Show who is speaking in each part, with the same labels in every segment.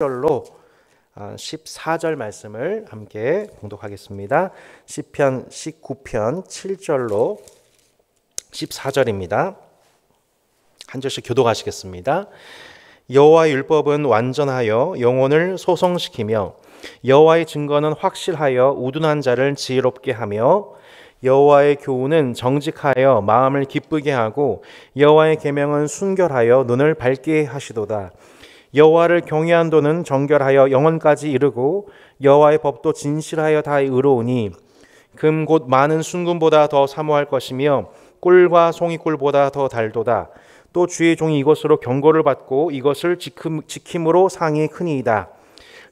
Speaker 1: 절로 14절 말씀을 함께 봉독하겠습니다. 시편 19편 7절로 14절입니다. 한 절씩 교독하시겠습니다. 여호와의 율법은 완전하여 영혼을 소성시키며 여호와의 증거는 확실하여 우둔한 자를 지혜롭게 하며 여호와의 교훈은 정직하여 마음을 기쁘게 하고 여호와의 계명은 순결하여 눈을 밝게 하시도다. 여호와를 경외한 도는 정결하여 영원까지 이르고 여호와의 법도 진실하여 다 의로우니 금 곧 많은 순금보다 더 사모할 것이며 꿀과 송이꿀보다 더 달도다. 또 주의 종이 이것으로 경고를 받고 이것을 지킴으로 상이 크니이다.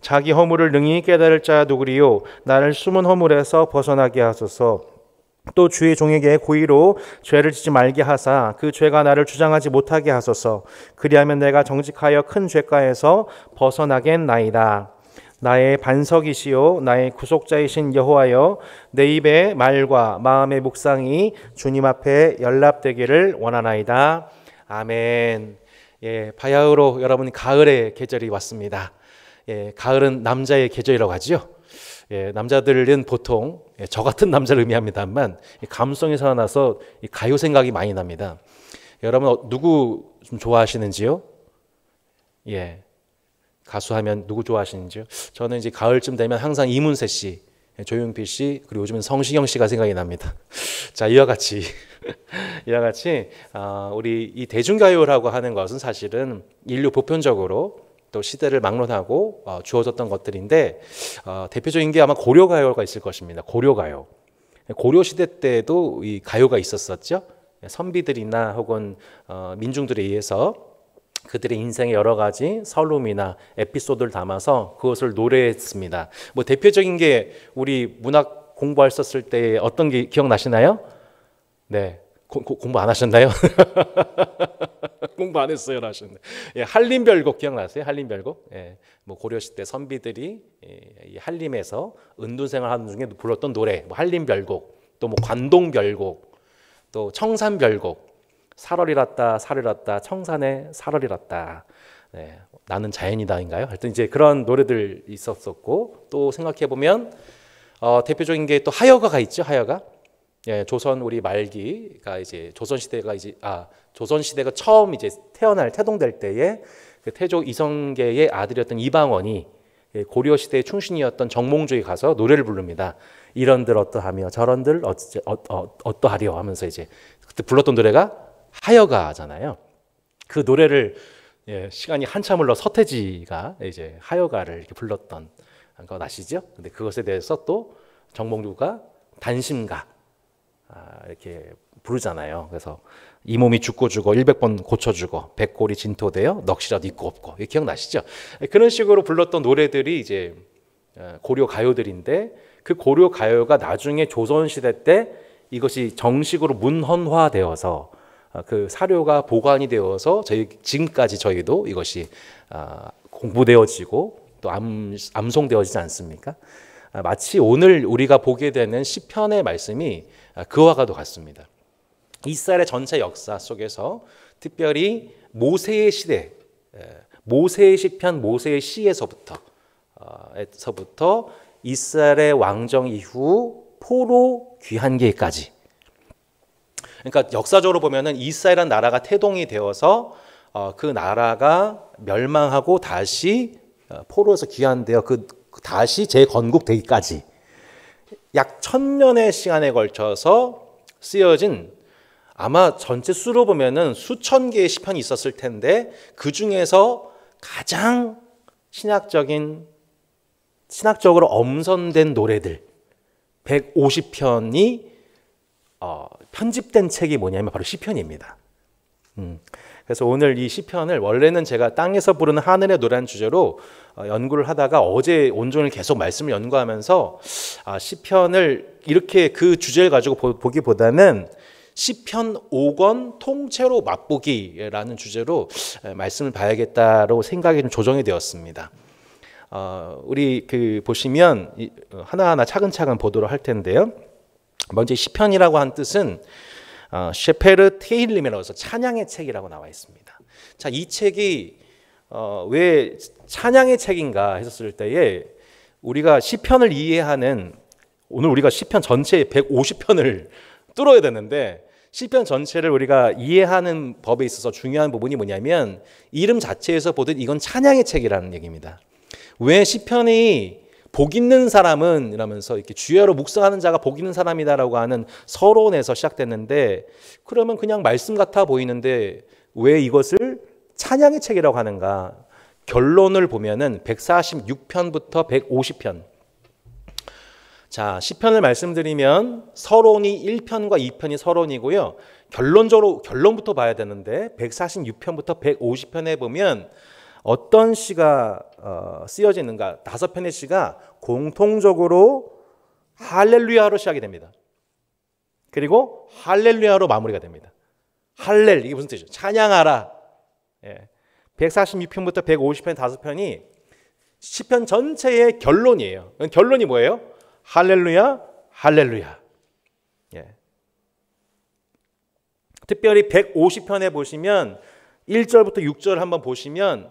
Speaker 1: 자기 허물을 능히 깨달을 자 누구리요 나를 숨은 허물에서 벗어나게 하소서. 또 주의 종에게 고의로 죄를 짓지 말게 하사 그 죄가 나를 주장하지 못하게 하소서. 그리하면 내가 정직하여 큰 죄가에서 벗어나겠나이다. 나의 반석이시요 나의 구속자이신 여호와여, 내 입의 말과 마음의 묵상이 주님 앞에 연락되기를 원하나이다. 아멘. 바야흐로 여러분, 가을의 계절이 왔습니다. 가을은 남자의 계절이라고 하죠. 남자들은 보통, 저 같은 남자를 의미합니다만, 감성이 살아나서 가요 생각이 많이 납니다. 여러분, 누구 좀 좋아하시는지요? 가수하면 누구 좋아하시는지요? 저는 이제 가을쯤 되면 항상 이문세 씨, 조용필 씨, 그리고 요즘은 성시경 씨가 생각이 납니다. 자, 이와 같이 우리 이 대중가요라고 하는 것은 사실은 인류 보편적으로 또 시대를 막론하고 주어졌던 것들인데, 대표적인 게 아마 고려가요가 있을 것입니다. 고려가요. 고려시대 때도 이 가요가 있었었죠. 선비들이나 혹은 민중들에 의해서 그들의 인생의 여러 가지 설움이나 에피소드를 담아서 그것을 노래했습니다. 뭐 대표적인 게 우리 문학 공부하셨을 때 어떤 게 기억나시나요? 네. 공부 안 하셨나요? 공부 안 했어요, 하셨네. 한림별곡 기억나세요? 한림별곡. 뭐 고려시대 선비들이 이 한림에서 은둔생활 하는 중에 불렀던 노래, 뭐 한림별곡, 또 뭐 관동별곡, 또 청산별곡. 살얼이랐다, 살얼이랐다, 청산에 살얼이랐다. 나는 자연이다인가요? 하여튼 이제 그런 노래들 있었었고, 또 생각해 보면 대표적인 게 또 하여가가 있죠, 하여가. 조선 우리 말기가 이제 조선 시대가 처음 이제 태동될 때에 그 태조 이성계의 아들이었던 이방원이 고려 시대의 충신이었던 정몽주에 가서 노래를 부릅니다. 이런들 어떠하며 저런들 어떠하려 하면서 이제 그때 불렀던 노래가 하여가잖아요. 그 노래를 시간이 한참 흘러 서태지가 이제 하여가를 이렇게 불렀던 거 아시죠? 근데 그것에 대해서 또 정몽주가 단심가 이렇게 부르잖아요. 그래서 이 몸이 죽고 죽어 100번 고쳐주고 백골이 진토되어 넋이라도 있고 없고, 이거 기억나시죠? 그런 식으로 불렀던 노래들이 이제 고려 가요들인데, 그 고려 가요가 나중에 조선 시대 때 이것이 정식으로 문헌화되어서 그 사료가 보관이 되어서 지금까지 저희도 이것이 공부되어지고 또 암송되어지지 않습니까? 마치 오늘 우리가 보게 되는 시편의 말씀이 그와 같습니다. 이스라엘의 전체 역사 속에서 특별히 모세의 시대, 모세의 시편, 모세의 시에서부터 이스라엘의 왕정 이후 포로 귀환기까지, 그러니까 역사적으로 보면은 이스라엘이라는 나라가 태동이 되어서 그 나라가 멸망하고 다시 포로에서 귀환되어 다시 재건국되기까지 약 1000년의 시간에 걸쳐서 쓰여진, 아마 전체 수로 보면은 수천 개의 시편이 있었을 텐데, 그 중에서 가장 신학적으로 엄선된 노래들 150편이 편집된 책이 뭐냐면 바로 시편입니다. 그래서 오늘 이 시편을 원래는 제가 땅에서 부르는 하늘의 노래라는 주제로 연구를 하다가 어제 온종일 계속 말씀을 연구하면서 시편을 이렇게 그 주제를 가지고 보기보다는 시편 5권 통째로 맛보기라는 주제로 말씀을 봐야겠다고 생각이 좀 조정이 되었습니다. 우리 보시면 하나하나 차근차근 보도록 할 텐데요. 먼저 시편이라고 한 뜻은 셰페르 테힐림이라고 해서 찬양의 책이라고 나와 있습니다. 자, 이 책이 왜 찬양의 책인가 했었을 때에 우리가 시편을 이해하는 오늘 우리가 시편 전체 150편을 뚫어야 되는데 시편 전체를 우리가 이해하는 법에 있어서 중요한 부분이 뭐냐면 이름 자체에서 보듯 이건 찬양의 책이라는 얘기입니다. 왜 시편이 복 있는 사람은 이러면서 이렇게 주야로 묵상하는 자가 복 있는 사람이다라고 하는 서론에서 시작됐는데 그러면 그냥 말씀 같아 보이는데 왜 이것을 찬양의 책이라고 하는가? 결론을 보면은 146편부터 150편. 자, 시편을 말씀드리면 서론이 1편과 2편이 서론이고요. 결론부터 봐야 되는데 146편부터 150편에 보면 어떤 시가 쓰여지는가? 5편의 시가 공통적으로 할렐루야로 시작이 됩니다. 그리고 할렐루야로 마무리가 됩니다. 할렐, 이게 무슨 뜻이죠? 찬양하라. 146편부터 150편 5편이 시편 전체의 결론이에요. 결론이 뭐예요? 할렐루야, 할렐루야. 특별히 150편에 보시면 1절부터 6절 한번 보시면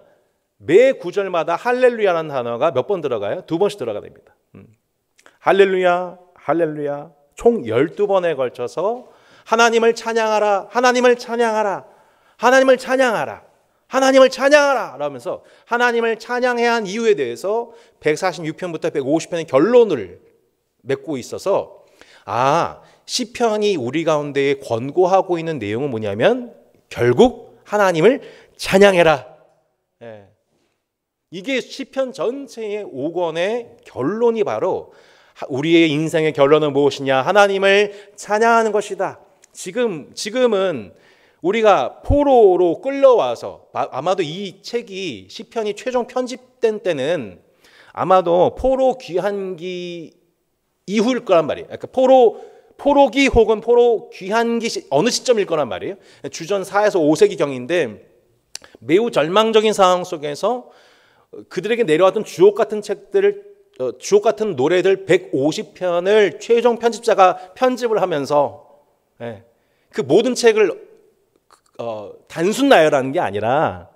Speaker 1: 매 구절마다 할렐루야라는 단어가 몇 번 들어가요? 2번씩 들어가 됩니다. 할렐루야, 할렐루야. 총 12번에 걸쳐서 하나님을 찬양하라, 하나님을 찬양하라, 하나님을 찬양하라, 하나님을 찬양하라 라면서 하나님을 찬양해야 한 이유에 대해서 146편부터 150편의 결론을 맺고 있어서 시편이 우리 가운데에 권고하고 있는 내용은 뭐냐면 결국 하나님을 찬양해라. 이게 시편 전체의 5권의 결론이 바로 우리의 인생의 결론은 무엇이냐? 하나님을 찬양하는 것이다. 지금은 우리가 포로로 끌려와서 아마도 이 책이 시편이 최종 편집된 때는 아마도 포로 귀환기 이후일 거란 말이에요. 그러니까 포로기 혹은 포로 귀환기 어느 시점일 거란 말이에요. 주전 4에서 5세기경인데 매우 절망적인 상황 속에서 그들에게 내려왔던 주옥 같은 책들을 주옥 같은 노래들 150편을 최종 편집자가 편집을 하면서 그 모든 책을 단순 나열하는 게 아니라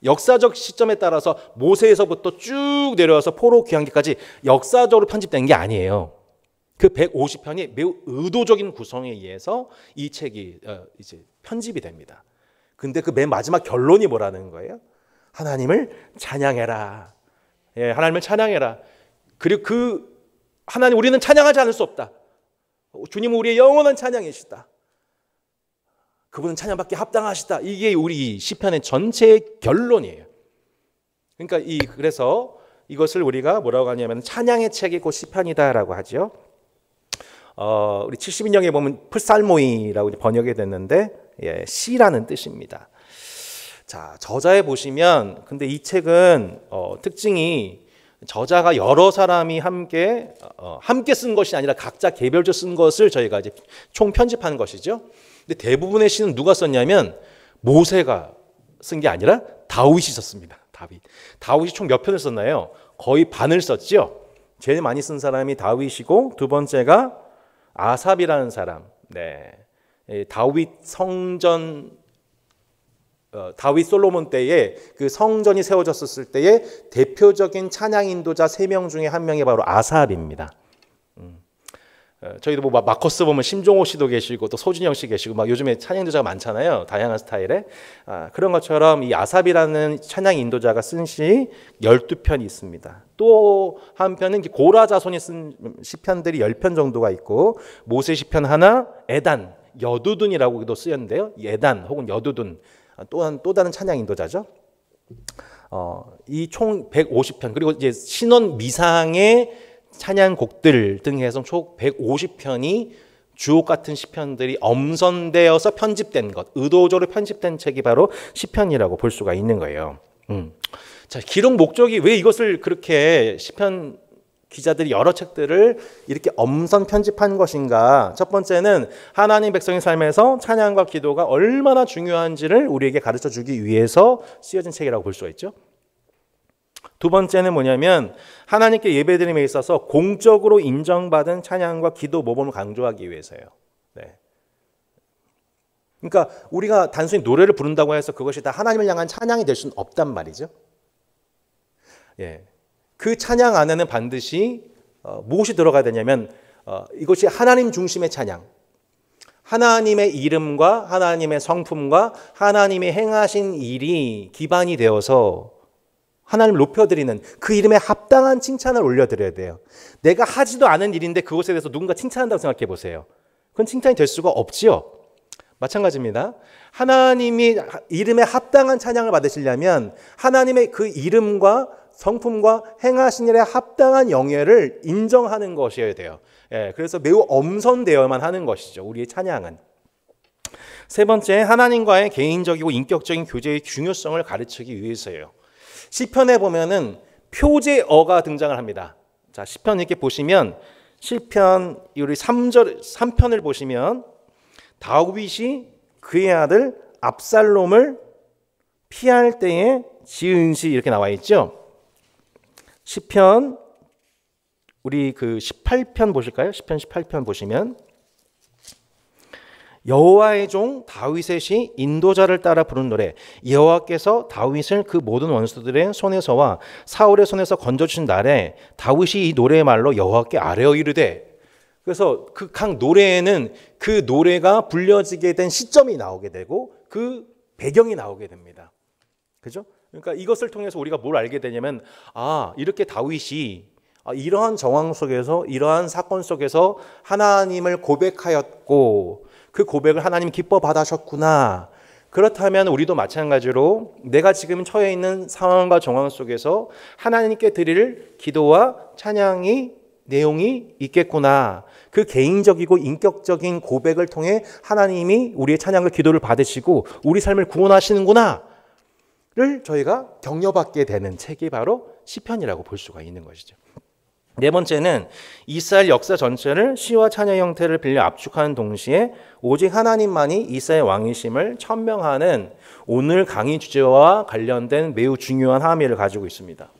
Speaker 1: 역사적 시점에 따라서 모세에서부터 쭉 내려와서 포로 귀환기까지 역사적으로 편집된 게 아니에요. 그 150편이 매우 의도적인 구성에 의해서 이 책이 이제 편집이 됩니다. 근데 그 맨 마지막 결론이 뭐라는 거예요? 하나님을 찬양해라. 하나님을 찬양해라. 그리고 하나님 우리는 찬양하지 않을 수 없다. 주님은 우리의 영원한 찬양이시다. 그분은 찬양받기 합당하시다. 이게 우리 시편의 전체의 결론이에요. 그러니까 그래서 이것을 우리가 뭐라고 하냐면 찬양의 책이 곧 시편이다라고 하죠. 우리 70인형에 보면 풀살모이라고 번역이 됐는데 시라는 뜻입니다. 자, 저자에 보시면 근데 이 책은 특징이 저자가 여러 사람이 함께 쓴 것이 아니라 각자 개별적으로 쓴 것을 저희가 이제 총 편집한 것이죠. 근데 대부분의 시는 누가 썼냐면 모세가 쓴 게 아니라 다윗이 썼습니다. 다윗이 총 몇 편을 썼나요? 거의 반을 썼죠. 제일 많이 쓴 사람이 다윗이고 두 번째가 아삽이라는 사람. 다윗 성전 다윗 솔로몬 때에 그 성전이 세워졌을 때에 대표적인 찬양 인도자 3명 중에 한 명이 바로 아삽입니다. 저희도 뭐 마커스 보면 심종호 씨도 계시고 또 소진영 씨 계시고 막 요즘에 찬양 인도자가 많잖아요. 다양한 스타일의 그런 것처럼 이 아삽이라는 찬양 인도자가 쓴 시 12편이 있습니다. 또 한편은 고라 자손이 쓴 시편들이 10편 정도가 있고 모세 시편 하나, 에단, 여두둔이라고도 쓰였는데요. 에단 혹은 여두둔 또 다른 찬양 인도자죠. 이 총 150편 그리고 이제 신원 미상의 찬양곡들 등 해서 총 150편이 주옥 같은 시편들이 엄선되어서 편집된 것, 의도적으로 편집된 책이 바로 시편이라고 볼 수가 있는 거예요. 자, 기록 목적이 왜 이것을 그렇게 시편 기자들이 여러 책들을 이렇게 엄선 편집한 것인가? 첫 번째는 하나님 백성의 삶에서 찬양과 기도가 얼마나 중요한지를 우리에게 가르쳐 주기 위해서 쓰여진 책이라고 볼 수가 있죠. 두 번째는 뭐냐면 하나님께 예배드림에 있어서 공적으로 인정받은 찬양과 기도 모범을 강조하기 위해서예요. 그러니까 우리가 단순히 노래를 부른다고 해서 그것이 다 하나님을 향한 찬양이 될 수는 없단 말이죠. 예. 그 찬양 안에는 반드시 무엇이 들어가야 되냐면 이것이 하나님 중심의 찬양, 하나님의 이름과 하나님의 성품과 하나님이 행하신 일이 기반이 되어서 하나님을 높여드리는 그 이름에 합당한 칭찬을 올려드려야 돼요. 내가 하지도 않은 일인데 그것에 대해서 누군가 칭찬한다고 생각해 보세요. 그건 칭찬이 될 수가 없지요. 마찬가지입니다. 하나님이 이름에 합당한 찬양을 받으시려면 하나님의 그 이름과 성품과 행하신 일에 합당한 영예를 인정하는 것이어야 돼요. 예, 그래서 매우 엄선되어야만 하는 것이죠. 우리의 찬양은. 세 번째, 하나님과의 개인적이고 인격적인 교제의 중요성을 가르치기 위해서예요. 시편에 보면은 표제어가 등장을 합니다. 자, 시편 이렇게 보시면 시편 우리 3편을 보시면 다윗이 그의 아들 압살롬을 피할 때에 지은 시 이렇게 나와 있죠. 시편 우리 그 18편 보실까요? 시편 18편 보시면 여호와의 종 다윗의 시 인도자를 따라 부른 노래. 여호와께서 다윗을 그 모든 원수들의 손에서와 사울의 손에서 건져주신 날에 다윗이 이 노래의 말로 여호와께 아뢰어 이르되. 그래서 그 각 노래에는 그 노래가 불려지게 된 시점이 나오게 되고 그 배경이 나오게 됩니다. 그죠? 그러니까 이것을 통해서 우리가 뭘 알게 되냐면 이렇게 다윗이 이러한 정황 속에서 이러한 사건 속에서 하나님을 고백하였고 그 고백을 하나님 기뻐 받으셨구나. 그렇다면 우리도 마찬가지로 내가 지금 처해 있는 상황과 정황 속에서 하나님께 드릴 기도와 찬양이 내용이 있겠구나. 그 개인적이고 인격적인 고백을 통해 하나님이 우리의 찬양과 기도를 받으시고 우리 삶을 구원하시는구나 를 저희가 격려받게 되는 책이 바로 시편이라고 볼 수가 있는 것이죠. 네 번째는 이스라엘 역사 전체를 시와 찬양 형태를 빌려 압축하는 동시에 오직 하나님만이 이스라엘 왕이심을 천명하는 오늘 강의 주제와 관련된 매우 중요한 함의를 가지고 있습니다.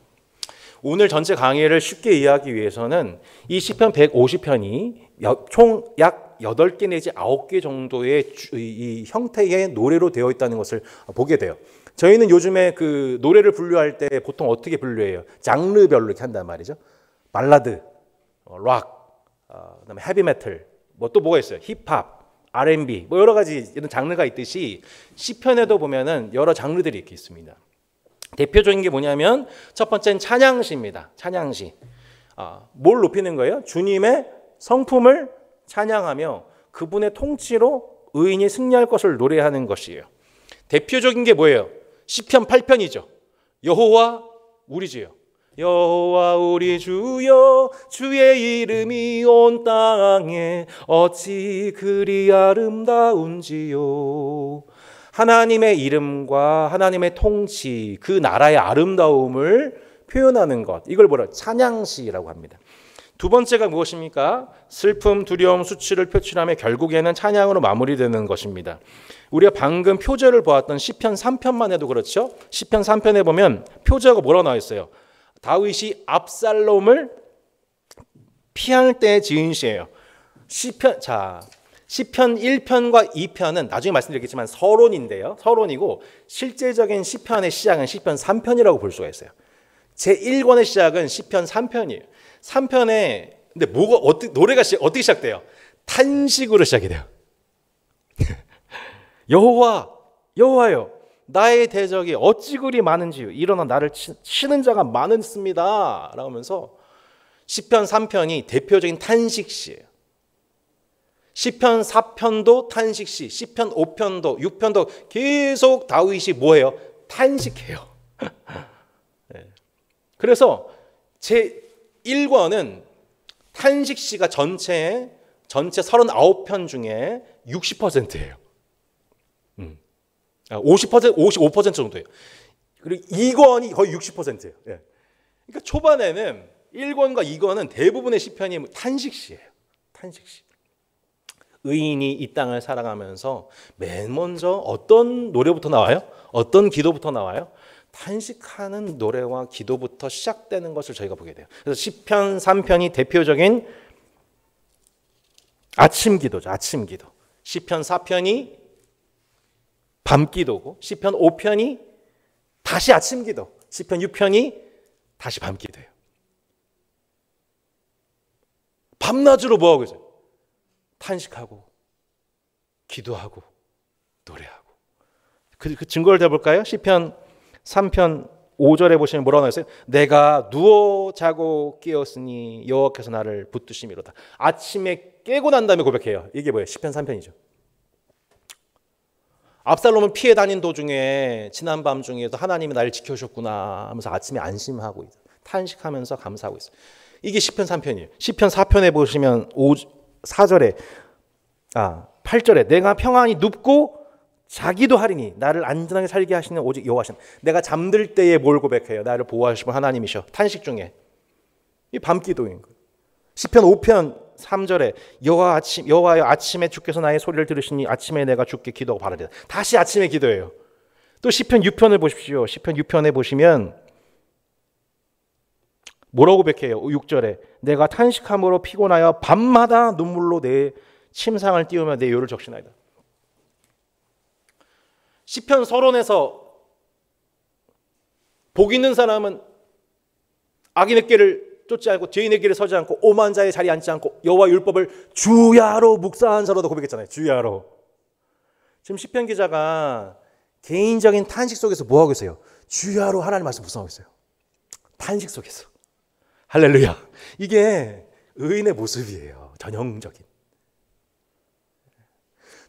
Speaker 1: 오늘 전체 강의를 쉽게 이해하기 위해서는 이 시편 150편이 총 약 8개 내지 9개 정도의 이 형태의 노래로 되어 있다는 것을 보게 돼요. 저희는 요즘에 그 노래를 분류할 때 보통 어떻게 분류해요? 장르별로 이렇게 한단 말이죠. 발라드, 락, 그다음에 헤비메탈, 뭐 또 뭐가 있어요? 힙합, R&B, 뭐 여러 가지 이런 장르가 있듯이 시편에도 보면은 여러 장르들이 이렇게 있습니다. 대표적인 게 뭐냐면 첫 번째는 찬양시입니다. 찬양시. 뭘 높이는 거예요? 주님의 성품을 찬양하며 그분의 통치로 의인이 승리할 것을 노래하는 것이에요. 대표적인 게 뭐예요? 시편 8편이죠. 여호와 우리 주여. 여호와 우리 주여 주의 이름이 온 땅에 어찌 그리 아름다운지요. 하나님의 이름과 하나님의 통치, 그 나라의 아름다움을 표현하는 것, 이걸 뭐라 찬양시라고 합니다. 두 번째가 무엇입니까? 슬픔, 두려움, 수치를 표출하며 결국에는 찬양으로 마무리되는 것입니다. 우리가 방금 표제를 보았던 시편 3편만 해도 그렇죠. 시편 3편에 보면 표제가 뭐라고 나와 있어요? 다윗이 압살롬을 피할 때 지은 시예요. 시편 1편과 2편은 나중에 말씀드리겠지만 서론인데요. 서론이고 실제적인 시편의 시작은 시편 3편이라고 볼 수가 있어요. 제1권의 시작은 시편 3편이에요. 3편에 근데 노래가 어떻게 시작돼요? 탄식으로 시작이 돼요. 여호와여 나의 대적이 어찌 그리 많은지요. 일어나 나를 치는 자가 많습니다. 라고 하면서 시편 3편이 대표적인 탄식시예요. 시편 4편도 탄식시, 시편 5편도 6편도 계속 다윗이 뭐예요? 탄식해요. 네. 그래서 제1권은 탄식시가 전체 39편 중에 60%예요. 50%, 55% 정도예요. 그리고 2권이 거의 60%예요. 예. 그러니까 초반에는 1권과 2권은 대부분의 시편이 탄식시예요. 탄식시. 의인이 이 땅을 살아가면서 맨 먼저 어떤 노래부터 나와요? 어떤 기도부터 나와요? 탄식하는 노래와 기도부터 시작되는 것을 저희가 보게 돼요. 그래서 시편 3편이 대표적인 아침 기도죠. 아침 기도. 시편 4편이 밤기도고 시편 5편이 다시 아침기도, 시편 6편이 다시 밤기도예요. 밤낮으로 뭐하고 있어요? 탄식하고 기도하고 노래하고. 그 증거를 대볼까요? 시편 3편 5절에 보시면 뭐라고 나와있어요? 내가 누워 자고 깨었으니 여호와께서 나를 붙드심이로다. 아침에 깨고 난 다음에 고백해요. 이게 뭐예요? 시편 3편이죠. 압살롬은 피해 다닌 도중에 지난 밤 중에도 하나님이 나를 지켜주셨구나 하면서 아침에 안심하고 있어요. 탄식하면서 감사하고 있어요. 이게 시편 3편이에요. 시편 4편에 보시면 8절에 내가 평안히 눕고 자기도 하리니 나를 안전하게 살게 하시는 오직 여호와시니. 내가 잠들 때에 뭘 고백해요? 나를 보호하시고 하나님이셔. 탄식 중에. 이 밤기도인 거예요. 시편 5편 3절에 여호와여 아침에 주께서 나의 소리를 들으시니 아침에 내가 주께 기도하고 바라리다. 다시 아침에 기도해요. 또 시편 6편을 보십시오. 시편 6편에 보시면 뭐라고 고백해요? 6절에 내가 탄식함으로 피곤하여 밤마다 눈물로 내 침상을 띄우며 내 요를 적시나이다. 시편 서론에서 복 있는 사람은 악인의 길을 쫓지 않고 죄인의 길에 서지 않고 오만 자의 자리에 앉지 않고 여호와 율법을 주야로 묵상한 자로도 고백했잖아요. 주야로. 지금 시편 기자가 개인적인 탄식 속에서 뭐하고 있어요? 주야로 하나님 말씀 묵상하고 있어요. 탄식 속에서. 할렐루야. 이게 의인의 모습이에요. 전형적인.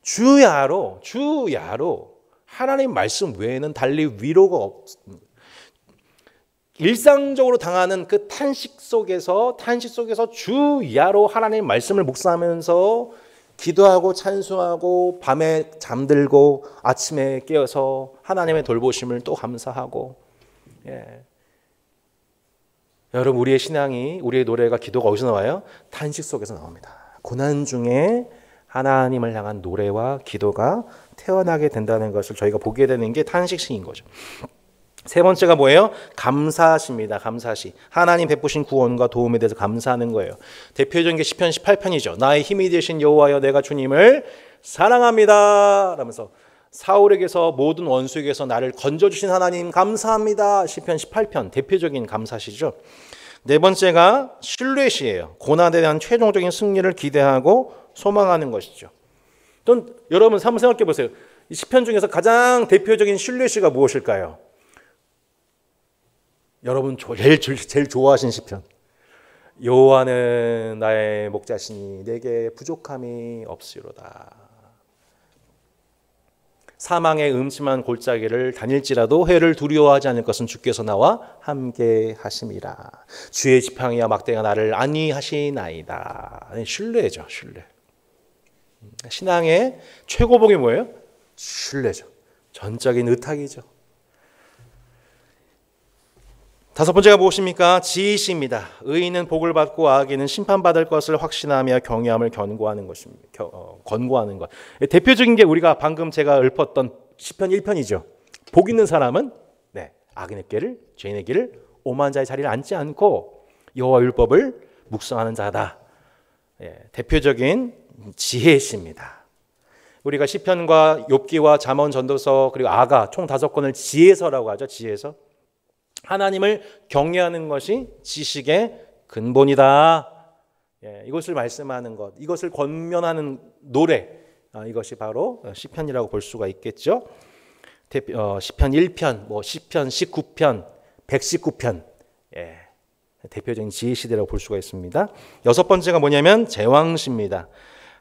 Speaker 1: 주야로 하나님 말씀 외에는 달리 위로가 없습니다. 일상적으로 당하는 그 탄식 속에서 주야로 하나님 말씀을 묵상하면서 기도하고 찬송하고 밤에 잠들고 아침에 깨어서 하나님의 돌보심을 또 감사하고. 여러분, 우리의 신앙이, 우리의 노래가, 기도가 어디서 나와요? 탄식 속에서 나옵니다. 고난 중에 하나님을 향한 노래와 기도가 태어나게 된다는 것을 저희가 보게 되는 게 탄식시인 거죠. 세 번째가 뭐예요? 감사시입니다. 감사시. 하나님 베푸신 구원과 도움에 대해서 감사하는 거예요. 대표적인 게 시편 18편이죠. 나의 힘이 되신 여호와여 내가 주님을 사랑합니다 라면서 사울에게서 모든 원수에게서 나를 건져주신 하나님 감사합니다. 시편 18편 대표적인 감사시죠. 네 번째가 신뢰시예요. 고난에 대한 최종적인 승리를 기대하고 소망하는 것이죠. 또 여러분 한번 생각해 보세요. 이 시편 중에서 가장 대표적인 신뢰시가 무엇일까요? 여러분 제일 좋아하신 시편. 여호와는 나의 목자시니 내게 부족함이 없으리로다. 사망의 음침한 골짜기를 다닐지라도 해를 두려워하지 않을 것은 주께서 나와 함께 하심이라. 주의 지팡이와 막대가 나를 안위하시나이다. 신뢰죠. 신뢰. 신앙의 최고봉이 뭐예요? 신뢰죠. 전적인 의탁이죠. 다섯 번째가 무엇입니까? 지혜시입니다. 의인은 복을 받고 악인은 심판받을 것을 확신하며 경외함을 권고하는 것입니다. 권고하는 것. 대표적인 게 우리가 방금 제가 읊었던 시편 1편이죠. 복 있는 사람은 악인의 길을, 죄인의 길을, 오만 자의 자리를 앉지 않고 여호와 율법을 묵상하는 자다. 대표적인 지혜시입니다. 우리가 시편과 욥기와 잠언, 전도서 그리고 아가 총 5권을 지혜서라고 하죠. 지혜서. 하나님을 경외하는 것이 지식의 근본이다. 이것을 말씀하는 것, 이것을 권면하는 노래, 이것이 바로 시편이라고 볼 수가 있겠죠. 시편 1편, 시편 19편, 119편, 대표적인 지혜시대라고 볼 수가 있습니다. 여섯 번째가 뭐냐면 제왕시입니다.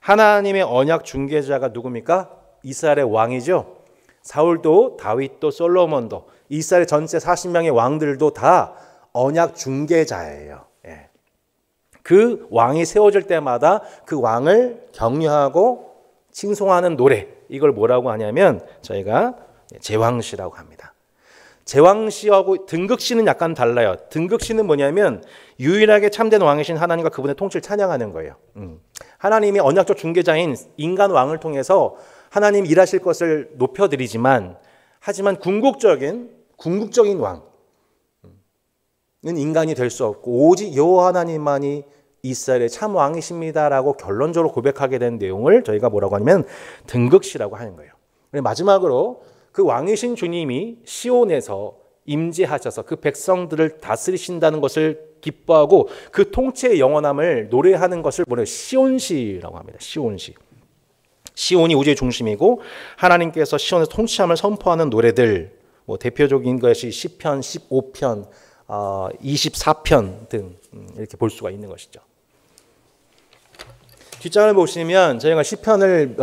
Speaker 1: 하나님의 언약 중개자가 누굽니까? 이스라엘의 왕이죠. 사울도 다윗도 솔로몬도 이스라엘 전체 40명의 왕들도 다 언약 중개자예요. 그 왕이 세워질 때마다 그 왕을 격려하고 칭송하는 노래, 이걸 뭐라고 하냐면 저희가 제왕시라고 합니다. 제왕시하고 등극시는 약간 달라요. 등극시는 뭐냐면 유일하게 참된 왕이신 하나님과 그분의 통치를 찬양하는 거예요. 하나님이 언약적 중개자인 인간 왕을 통해서 하나님 일하실 것을 높여드리지만, 하지만 궁극적인 왕은 인간이 될 수 없고 오직 여호와 하나님만이 이스라엘의 참 왕이십니다라고 결론적으로 고백하게 된 내용을 저희가 뭐라고 하냐면 등극시라고 하는 거예요. 마지막으로 그 왕이신 주님이 시온에서 임재하셔서 그 백성들을 다스리신다는 것을 기뻐하고 그 통치의 영원함을 노래하는 것을 뭐래요? 시온시라고 합니다. 시온시. 시온이 우주의 중심이고 하나님께서 시온에서 통치함을 선포하는 노래들, 뭐 대표적인 것이 시편, 15편, 24편 등 이렇게 볼 수가 있는 것이죠. 뒷장을 보시면 저희가 시편을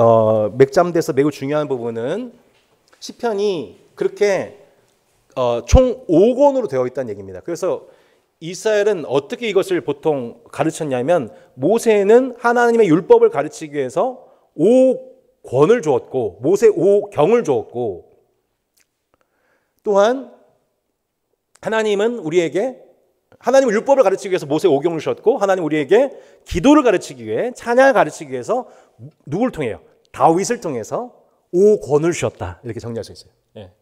Speaker 1: 맥잠돼서 매우 중요한 부분은 시편이 그렇게 총 5권으로 되어 있다는 얘기입니다. 그래서 이스라엘은 어떻게 이것을 보통 가르쳤냐면 모세는 하나님의 율법을 가르치기 위해서 5권을 주었고 모세 5경을 주었고 또한 하나님은 우리에게 하나님의 율법을 가르치기 위해서 모세 5경을 주셨고 하나님 우리에게 기도를 가르치기 위해 찬양을 가르치기 위해서 누굴 통해요? 다윗을 통해서 5권을 주셨다. 이렇게 정리할 수 있어요. 예.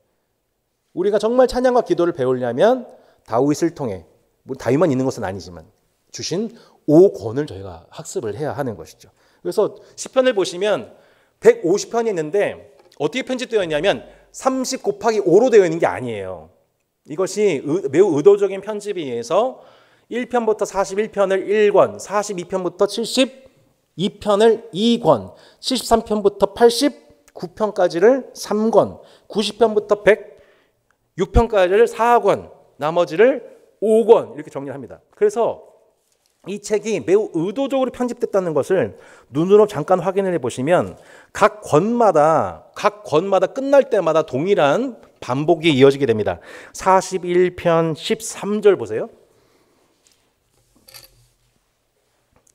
Speaker 1: 우리가 정말 찬양과 기도를 배우려면 다윗을 통해 뭐 다윗만 있는 것은 아니지만 주신 5권을 저희가 학습을 해야 하는 것이죠. 그래서 시편을 보시면 150편이 있는데 어떻게 편집되어 있냐면 30 곱하기 5로 되어 있는 게 아니에요. 이것이 매우 의도적인 편집에 의해서 1편부터 41편을 1권, 42편부터 72편을 2권, 73편부터 89편까지를 3권, 90편부터 106편까지를 4권, 나머지를 5권 이렇게 정리를 합니다. 그래서 이 책이 매우 의도적으로 편집됐다는 것을 눈으로 잠깐 확인을 해보시면 각 권마다 끝날 때마다 동일한 반복이 이어지게 됩니다. 41편 13절 보세요.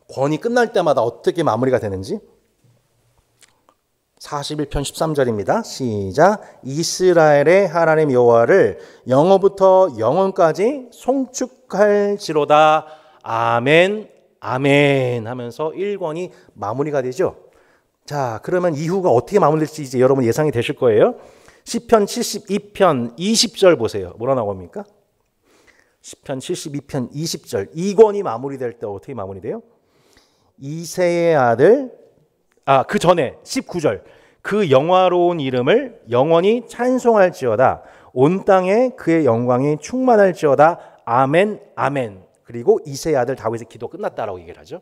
Speaker 1: 권이 끝날 때마다 어떻게 마무리가 되는지 41편 13절입니다. 시작. 이스라엘의 하나님 여호와를 영원부터 영원까지 송축할지로다. 아멘, 아멘 하면서 1권이 마무리가 되죠. 자, 그러면 이후가 어떻게 마무리될지 이제 여러분 예상이 되실 거예요. 시편 72편 20절 보세요. 뭐라 나옵니까? 시편 72편 20절. 2권이 마무리될 때 어떻게 마무리돼요? 이새의 아들, 그 전에 19절. 그 영화로운 이름을 영원히 찬송할지어다. 온 땅에 그의 영광이 충만할지어다. 아멘, 아멘. 그리고 이새의 아들 다윗의 기도 끝났다라고 얘기를 하죠.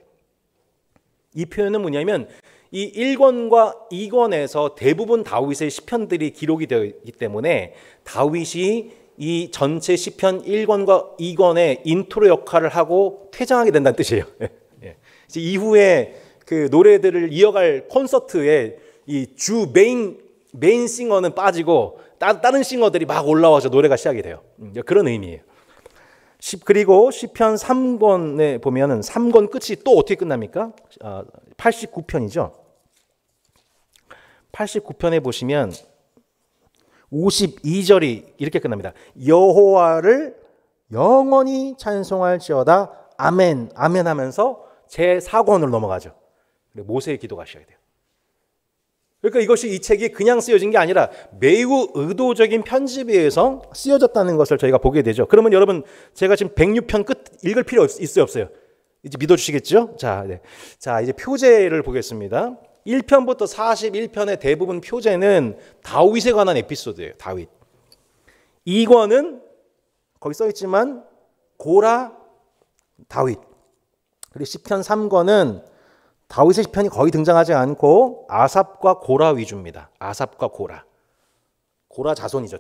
Speaker 1: 이 표현은 뭐냐면 이 1권과 2권에서 대부분 다윗의 시편들이 기록이 되어 있기 때문에 다윗이 이 전체 시편 1권과 2권의 인트로 역할을 하고 퇴장하게 된다는 뜻이에요. 이제 이후에 그 노래들을 이어갈 콘서트에 이 주 메인 싱어는 빠지고 다른 싱어들이 막 올라와서 노래가 시작이 돼요. 그런 의미예요. 그리고 시편 3권에 보면은 3권 끝이 또 어떻게 끝납니까? 89편이죠. 89편에 보시면 52절이 이렇게 끝납니다. 여호와를 영원히 찬송할지어다. 아멘, 아멘 하면서 제4권으로 넘어가죠. 모세의 기도가 시작이 돼요. 그러니까 이것이 이 책이 그냥 쓰여진 게 아니라 매우 의도적인 편집에 의해서 쓰여졌다는 것을 저희가 보게 되죠. 그러면 여러분 제가 지금 106편 끝 읽을 필요 있어요, 없어요? 이제 믿어주시겠죠? 자, 이제 표제를 보겠습니다. 1편부터 41편의 대부분 표제는 다윗에 관한 에피소드예요. 다윗. 2권은 거기 써있지만 고라, 다윗. 그리고 시편 3권은 다윗의 시편이 거의 등장하지 않고 아삽과 고라 위주입니다. 아삽과 고라. 고라 자손이죠.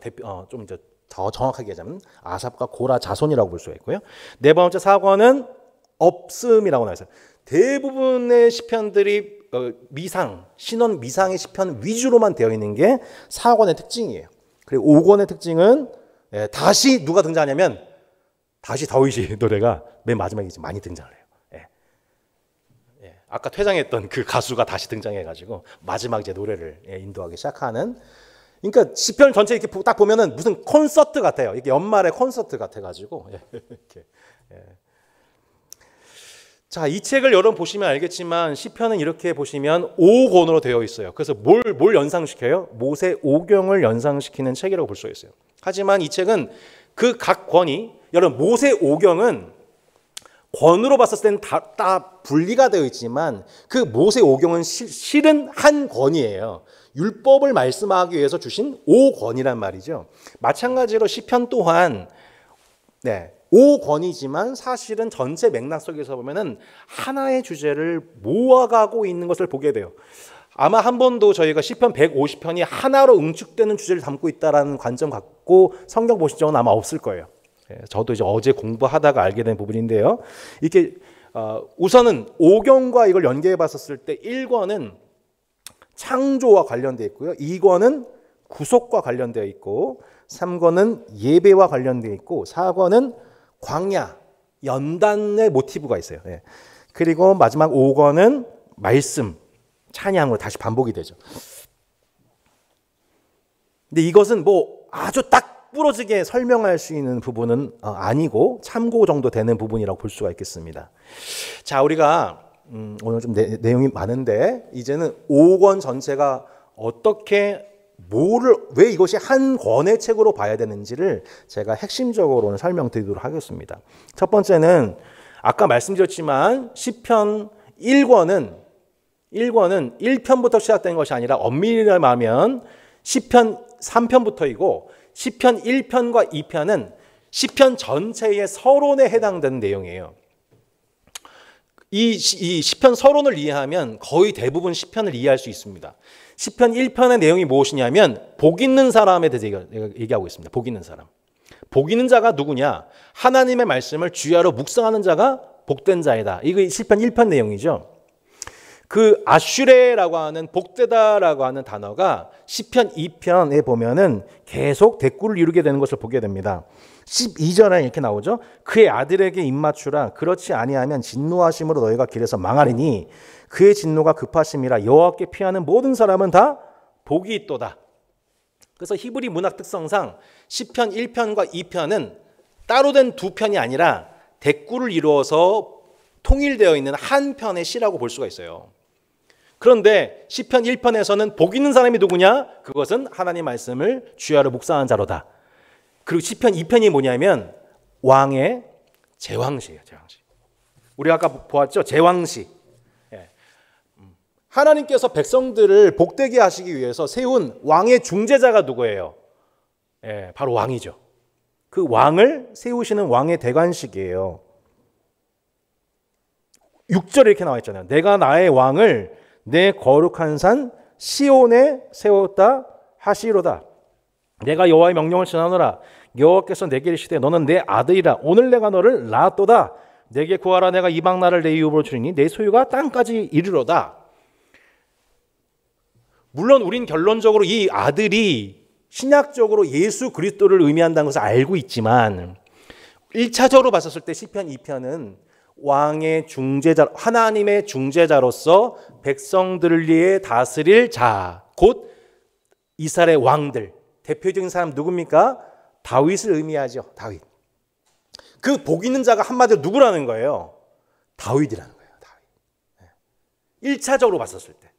Speaker 1: 좀 이제 더 정확하게 하자면 아삽과 고라 자손이라고 볼 수가 있고요. 네 번째 4권은 없음이라고 나와 있어요. 대부분의 시편들이 신원 미상의 시편 위주로만 되어 있는 게 4권의 특징이에요. 그리고 5권의 특징은 다시 누가 등장하냐면 다시 다윗이 노래가 맨 마지막에 많이 등장을 해요. 아까 퇴장했던 그 가수가 다시 등장해가지고 마지막 이제 노래를 인도하기 시작하는. 그러니까 시편 전체 이렇게 딱 보면은 무슨 콘서트 같아요. 이게 연말의 콘서트 같아가지고 이렇게. 자, 이 책을 여러분 보시면 알겠지만 시편은 이렇게 보시면 5권으로 되어 있어요. 그래서 뭘 연상시켜요? 모세 5경을 연상시키는 책이라고 볼 수 있어요. 하지만 이 책은 그 각 권이 여러분 모세 5경은 권으로 봤을 때는 다 분리가 되어 있지만 그 모세 5경은 실은 한 권이에요. 율법을 말씀하기 위해서 주신 5권이란 말이죠. 마찬가지로 시편 또한 5권이지만 사실은 전체 맥락 속에서 보면은 하나의 주제를 모아가고 있는 것을 보게 돼요. 아마 한 번도 저희가 시편 150편이 하나로 응축되는 주제를 담고 있다라는 관점 갖고 성경 보신 적은 아마 없을 거예요. 저도 이제 어제 공부하다가 알게 된 부분인데요. 이렇게 우선은 5권과 이걸 연계해 봤었을 때 1권은 창조와 관련되어 있고요. 2권은 구속과 관련되어 있고 3권은 예배와 관련되어 있고 4권은 광야, 연단의 모티브가 있어요. 그리고 마지막 5권은 말씀, 찬양으로 다시 반복이 되죠. 근데 이것은 뭐 아주 딱 부러지게 설명할 수 있는 부분은 아니고 참고 정도 되는 부분이라고 볼 수가 있겠습니다. 자, 우리가 오늘 좀 내용이 많은데 이제는 5권 전체가 어떻게 왜 이것이 한 권의 책으로 봐야 되는지를 제가 핵심적으로 오늘 설명드리도록 하겠습니다. 첫 번째는 아까 말씀드렸지만 시편 1권은 1편부터 시작된 것이 아니라 엄밀히 말하면 시편 3편부터이고 시편 1편과 2편은 시편 전체의 서론에 해당되는 내용이에요. 이 시편 서론을 이해하면 거의 대부분 시편을 이해할 수 있습니다. 시편 1편의 내용이 무엇이냐면 복 있는 사람에 대해서 얘기하고 있습니다. 복 있는 사람. 복 있는 자가 누구냐? 하나님의 말씀을 주야로 묵상하는 자가 복된 자이다. 이거 시편 1편 내용이죠. 그 아슈레라고 하는 복되다라고 하는 단어가 시편 2편에 보면은 계속 대꾸를 이루게 되는 것을 보게 됩니다. 12절에 이렇게 나오죠. 그의 아들에게 입맞추라. 그렇지 아니하면 진노하심으로 너희가 길에서 망하리니 그의 진노가 급하심이라. 여호와께 피하는 모든 사람은 다 복이 있도다. 그래서 히브리 문학 특성상 시편 1편과 2편은 따로 된 두 편이 아니라 대꾸를 이루어서 통일되어 있는 한 편의 시라고 볼 수가 있어요. 그런데 시편 1편에서는 복 있는 사람이 누구냐? 그것은 하나님 말씀을 주야로 묵상한 자로다. 그리고 시편 2편이 뭐냐면 왕의 제왕시예요. 제왕시. 우리 아까 보았죠? 제왕시. 하나님께서 백성들을 복되게 하시기 위해서 세운 왕의 중재자가 누구예요? 바로 왕이죠. 그 왕을 세우시는 왕의 대관식이에요. 6절에 이렇게 나와 있잖아요. 내가 나의 왕을 내 거룩한 산 시온에 세웠다 하시로다. 내가 여호와의 명령을 전하노라. 여호와께서 내게 이르시되 너는 내 아들이라. 오늘 내가 너를 낳았도다. 내게 구하라. 내가 이방 나라를 내 유업으로 주리니 내 소유가 땅까지 이르로다. 물론 우린 결론적으로 이 아들이 신약적으로 예수 그리스도를 의미한다는 것을 알고 있지만 1차적으로 봤었을 때 시편 2편은 왕의 중재자, 하나님의 중재자로서 백성들을 위해 다스릴 자, 곧 이스라엘의 왕들. 대표적인 사람 누굽니까? 다윗을 의미하죠. 다윗. 그 복 있는 자가 한마디로 누구라는 거예요? 다윗이라는 거예요. 다윗. 1차적으로 봤었을 때.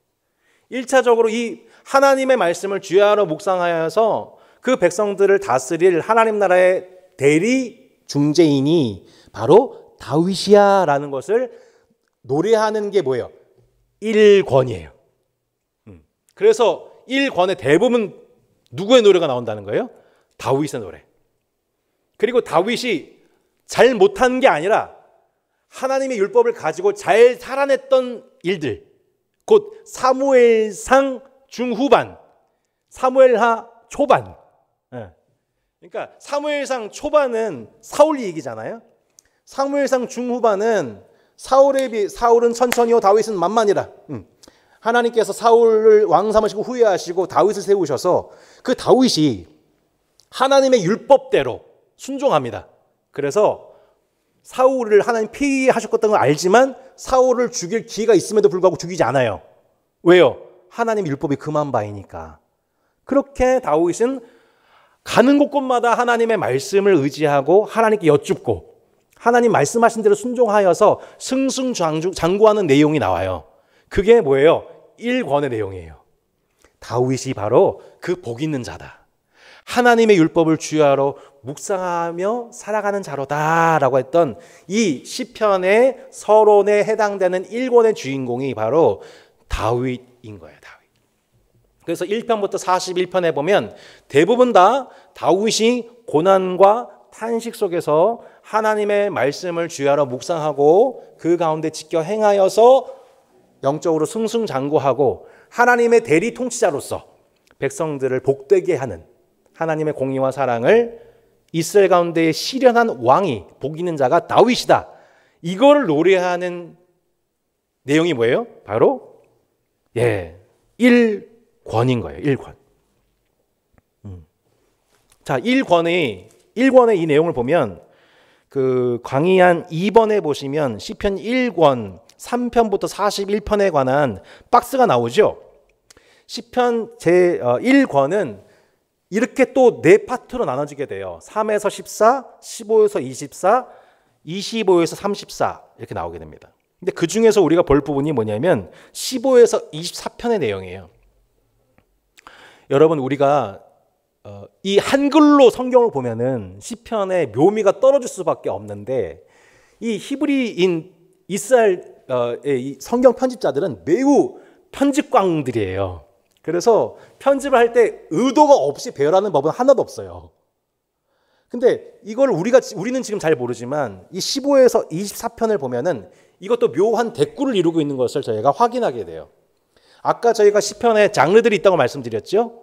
Speaker 1: 1차적으로 이 하나님의 말씀을 주야로 묵상하여서 그 백성들을 다스릴 하나님 나라의 대리 중재인이 바로 다윗이야 라는 것을 노래하는 게 뭐예요? 1권이에요. 그래서 1권의 대부분 누구의 노래가 나온다는 거예요? 다윗의 노래. 그리고 다윗이 잘 못한 게 아니라 하나님의 율법을 가지고 잘 살아냈던 일들, 곧 사무엘상 중후반, 사무엘하 초반. 그러니까 사무엘상 초반은 사울 얘기잖아요. 사무엘상 중후반은 사울은 천천히요 다윗은 만만이라. 하나님께서 사울을 왕 삼으시고 후회하시고 다윗을 세우셔서 그 다윗이 하나님의 율법대로 순종합니다. 그래서 사울을 하나님 피하셨던 걸 알지만 사울을 죽일 기회가 있음에도 불구하고 죽이지 않아요. 왜요? 하나님의 율법이 금한 바이니까. 그렇게 다윗은 가는 곳곳마다 하나님의 말씀을 의지하고 하나님께 여쭙고 하나님 말씀하신 대로 순종하여서 승승장구하는 내용이 나와요. 그게 뭐예요? 1권의 내용이에요. 다윗이 바로 그 복 있는 자다. 하나님의 율법을 주야로 묵상하며 살아가는 자로다라고 했던 이 시편의 서론에 해당되는 1권의 주인공이 바로 다윗인 거예요. 다윗. 그래서 1편부터 41편에 보면 대부분 다 다윗이 고난과 탄식 속에서 하나님의 말씀을 주야로 묵상하고 그 가운데 지켜 행하여서 영적으로 승승장구하고 하나님의 대리 통치자로서 백성들을 복되게 하는 하나님의 공의와 사랑을 이스라엘 가운데 실현한 왕이, 복 있는 자가 다윗이다. 이거를 노래하는 내용이 뭐예요? 바로 1권인 거예요. 1권. 자, 1권의 이 내용을 보면 그 광의한 2번에 보시면 시편 1권 3편부터 41편에 관한 박스가 나오죠. 시편 제 1권은 이렇게 또 네 파트로 나눠지게 돼요. 3에서 14, 15에서 24, 25에서 34 이렇게 나오게 됩니다. 근데 그 중에서 우리가 볼 부분이 뭐냐면 15에서 24편의 내용이에요. 여러분, 우리가 이 한글로 성경을 보면은 시편의 묘미가 떨어질 수밖에 없는데 이 히브리인 이스라엘의 이 성경 편집자들은 매우 편집광들이에요. 그래서 편집을 할 때 의도가 없이 배열하는 법은 하나도 없어요. 근데 이걸 우리는 지금 잘 모르지만 이 15에서 24편을 보면은 이것도 묘한 대꾸를 이루고 있는 것을 저희가 확인하게 돼요. 아까 저희가 시편에 장르들이 있다고 말씀드렸죠?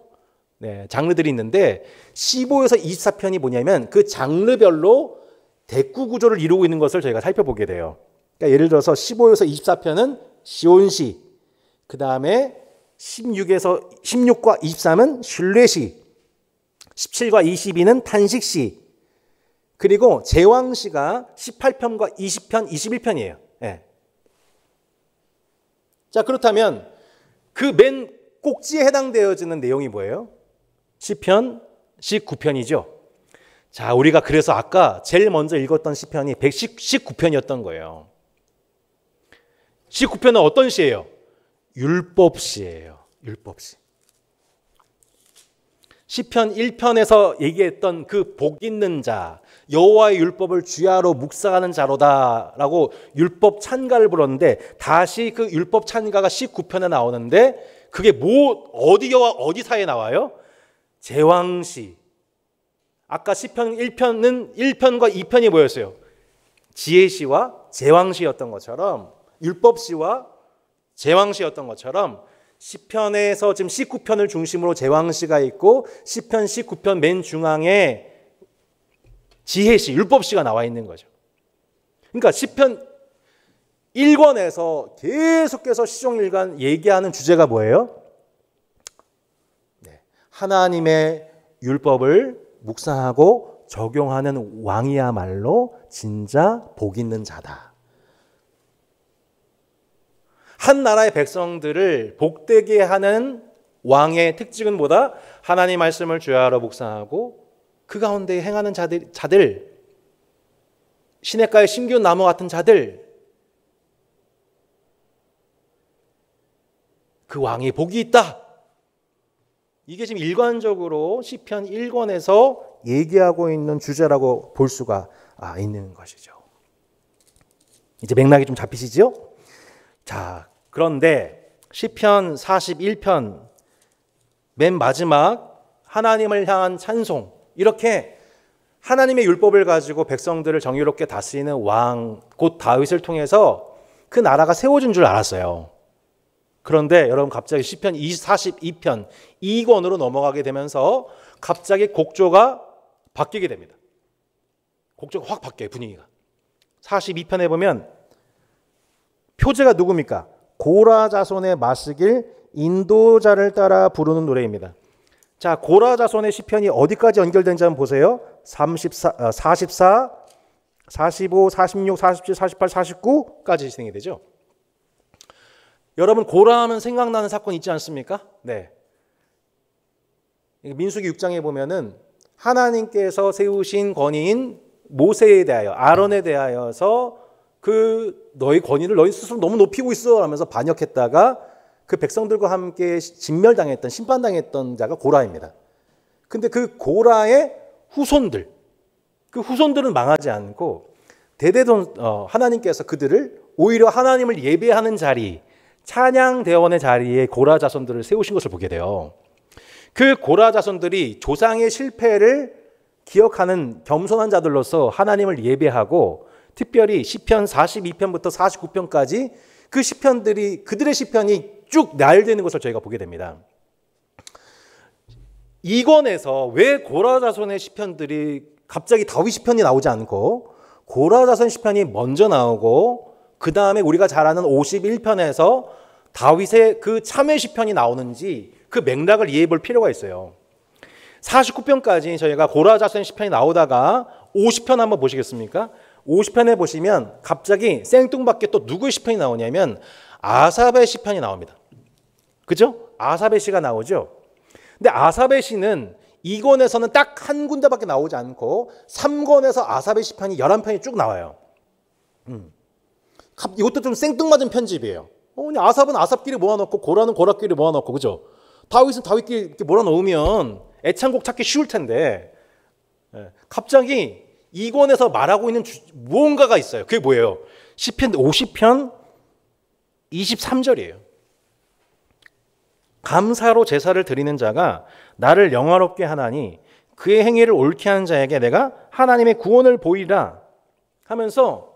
Speaker 1: 네, 장르들이 있는데 15에서 24편이 뭐냐면 그 장르별로 대꾸 구조를 이루고 있는 것을 저희가 살펴보게 돼요. 그러니까 예를 들어서 15에서 24편은 시온시, 그 다음에 16과 23은 신뢰시, 17과 22는 탄식시, 그리고 제왕시가 18편과 20편, 21편이에요. 네. 자, 그렇다면 그 맨 꼭지에 해당되어지는 내용이 뭐예요? 시편 19편이죠. 자, 우리가 그래서 아까 제일 먼저 읽었던 시편이 119편이었던 거예요. 19편은 어떤 시예요? 율법시예요. 율법시. 시편 1편에서 얘기했던 그 복 있는 자, 여호와의 율법을 주야로 묵상하는 자로다라고 율법 찬가를 불렀는데 다시 그 율법 찬가가 19편에 나오는데 그게 어디와 어디 사이에 나와요? 제왕시. 아까 시편 1편과 2편이 뭐였어요? 지혜시와 제왕시였던 것처럼, 율법시와 제왕시였던 것처럼 시편에서 지금 19편을 중심으로 제왕시가 있고 시편 19편 맨 중앙에 지혜시, 율법시가 나와 있는 거죠. 그러니까 시편 1권에서 계속해서 시종일관 얘기하는 주제가 뭐예요? 하나님의 율법을 묵상하고 적용하는 왕이야말로 진짜 복 있는 자다. 한 나라의 백성들을 복되게 하는 왕의 특징은 뭐다? 하나님 말씀을 주야로 묵상하고 그 가운데 행하는 자들, 시냇가의 심기운 나무 같은 자들, 그 왕이 복이 있다. 이게 지금 일관적으로 시편 1권에서 얘기하고 있는 주제라고 볼 수가 있는 것이죠. 이제 맥락이 좀 잡히시죠? 자, 그런데 시편 41편 맨 마지막 하나님을 향한 찬송, 이렇게 하나님의 율법을 가지고 백성들을 정의롭게 다스리는 왕, 곧 다윗을 통해서 그 나라가 세워진 줄 알았어요. 그런데 여러분 갑자기 시편 42편 2권으로 넘어가게 되면서 갑자기 곡조가 바뀌게 됩니다. 곡조가 확 바뀌어요, 분위기가. 42편에 보면 표제가 누굽니까? 고라 자손의 마시길 인도자를 따라 부르는 노래입니다. 자, 고라 자손의 시편이 어디까지 연결된지 한번 보세요. 44, 45, 46, 47, 48, 49까지 진행이 되죠. 여러분, 고라 하면 생각나는 사건 있지 않습니까? 네. 민수기 6장에 보면은 하나님께서 세우신 권위인 모세에 대하여, 아론에 대하여서 너희 권위를 너희 스스로 너무 높이고 있어 하면서 반역했다가 그 백성들과 함께 진멸당했던, 심판당했던 자가 고라입니다. 근데 그 고라의 후손들, 그 후손들은 망하지 않고 하나님께서 그들을 오히려 하나님을 예배하는 자리, 찬양대원의 자리에 고라 자손들을 세우신 것을 보게 돼요. 그 고라 자손들이 조상의 실패를 기억하는 겸손한 자들로서 하나님을 예배하고 특별히 시편 42편부터 49편까지 그 시편들이 그들의 시편이 쭉 나열되는 것을 저희가 보게 됩니다. 이권에서 왜 고라 자손의 시편들이 갑자기 다윗 시편이 나오지 않고 고라 자손 시편이 먼저 나오고 그 다음에 우리가 잘 아는 51편에서 다윗의 그 참회 시편이 나오는지 그 맥락을 이해해 볼 필요가 있어요. 49편까지 저희가 고라 자손 시편이 나오다가 50편 한번 보시겠습니까? 50편에 보시면 갑자기 생뚱맞게 또 누구의 시편이 나오냐면 아삽의 시편이 나옵니다. 그죠? 아삽의 시가 나오죠. 근데 아삽의 시는 2권에서는 딱 한 군데밖에 나오지 않고 3권에서 아삽의 시편이 11편이 쭉 나와요. 이것도 좀 생뚱맞은 편집이에요. 그냥 아삽은 아삽끼리 모아놓고 고라는 고라끼리 모아놓고, 그죠? 다윗은 다윗끼리 이렇게 몰아놓으면 애창곡 찾기 쉬울 텐데 갑자기 2권에서 말하고 있는 무언가가 있어요. 그게 뭐예요? 시편 50편 23절이에요. 감사로 제사를 드리는 자가 나를 영화롭게 하나니 그의 행위를 옳게 하는 자에게 내가 하나님의 구원을 보이라 하면서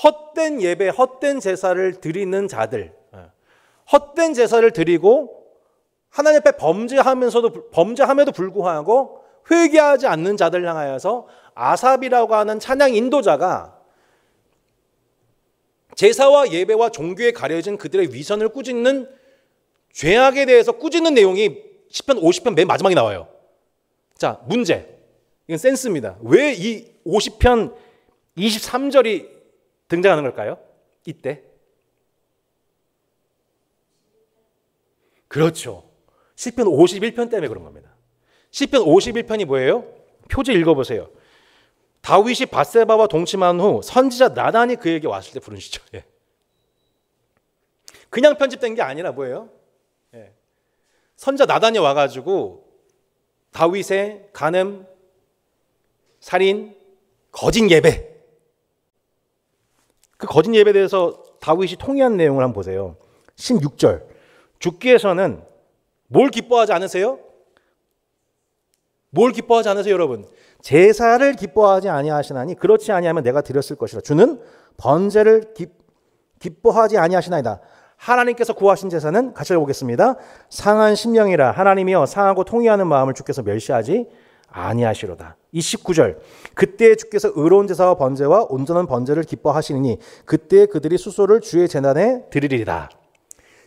Speaker 1: 헛된 예배, 헛된 제사를 드리는 자들, 헛된 제사를 드리고 하나님 앞에 범죄함에도 불구하고 회개하지 않는 자들 향하여서 아삽이라고 하는 찬양 인도자가 제사와 예배와 종교에 가려진 그들의 위선을 꾸짖는 죄악에 대해서 꾸짖는 내용이 시편 50편 맨 마지막에 나와요. 자, 문제. 이건 센스입니다. 왜 이 50편 23절이 등장하는 걸까요? 이때. 그렇죠. 시편 51편 때문에 그런 겁니다. 시편 51편이 뭐예요? 표지 읽어보세요. 다윗이 밧세바와 동침한 후 선지자 나단이 그에게 왔을 때 부른 시죠. 예. 그냥 편집된 게 아니라 뭐예요? 예. 선지자 나단이 와가지고 다윗의 간음, 살인, 거짓 예배, 그 거짓 예배에 대해서 다윗이 통의한 내용을 한번 보세요. 16절. 주께서는 뭘 기뻐하지 않으세요? 뭘 기뻐하지 않으세요, 여러분? 제사를 기뻐하지 아니하시나니 그렇지 아니하면 내가 드렸을 것이라. 주는 번제를 기뻐하지 아니하시나이다. 하나님께서 구하신 제사는 같이 읽어보겠습니다. 상한 심령이라 하나님이여 상하고 통회하는 마음을 주께서 멸시하지 아니하시로다. 29절. 그때 주께서 의로운 제사와 번제와 온전한 번제를 기뻐하시니 그때 그들이 수소를 주의 제단에 드리리라.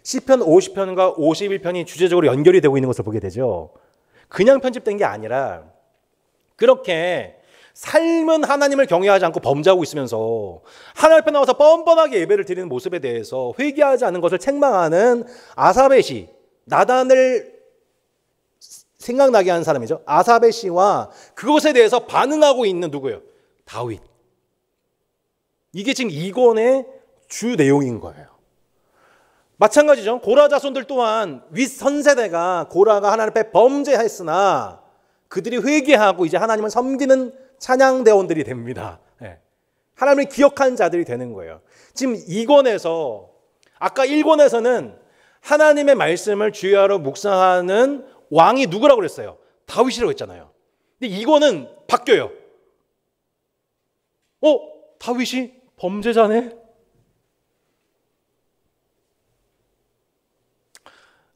Speaker 1: 시편 50편과 51편이 주제적으로 연결이 되고 있는 것을 보게 되죠. 그냥 편집된 게 아니라 그렇게 삶은 하나님을 경외하지 않고 범죄하고 있으면서 하나님 앞에 나와서 뻔뻔하게 예배를 드리는 모습에 대해서 회개하지 않는 것을 책망하는 아삽의 시, 나단을 생각나게 하는 사람이죠. 아삽의 시와 그것에 대해서 반응하고 있는 누구예요? 다윗. 이게 지금 이권의 주 내용인 거예요. 마찬가지죠. 고라 자손들 또한 윗선세대가 고라가 하나님 앞에 범죄했으나 그들이 회개하고 이제 하나님을 섬기는 찬양대원들이 됩니다. 하나님을 기억한 자들이 되는 거예요. 지금 2권에서 아까 1권에서는 하나님의 말씀을 주야로 묵상하는 왕이 누구라고 그랬어요? 다윗이라고 했잖아요. 근데 2권은 바뀌어요. 다윗이 범죄자네?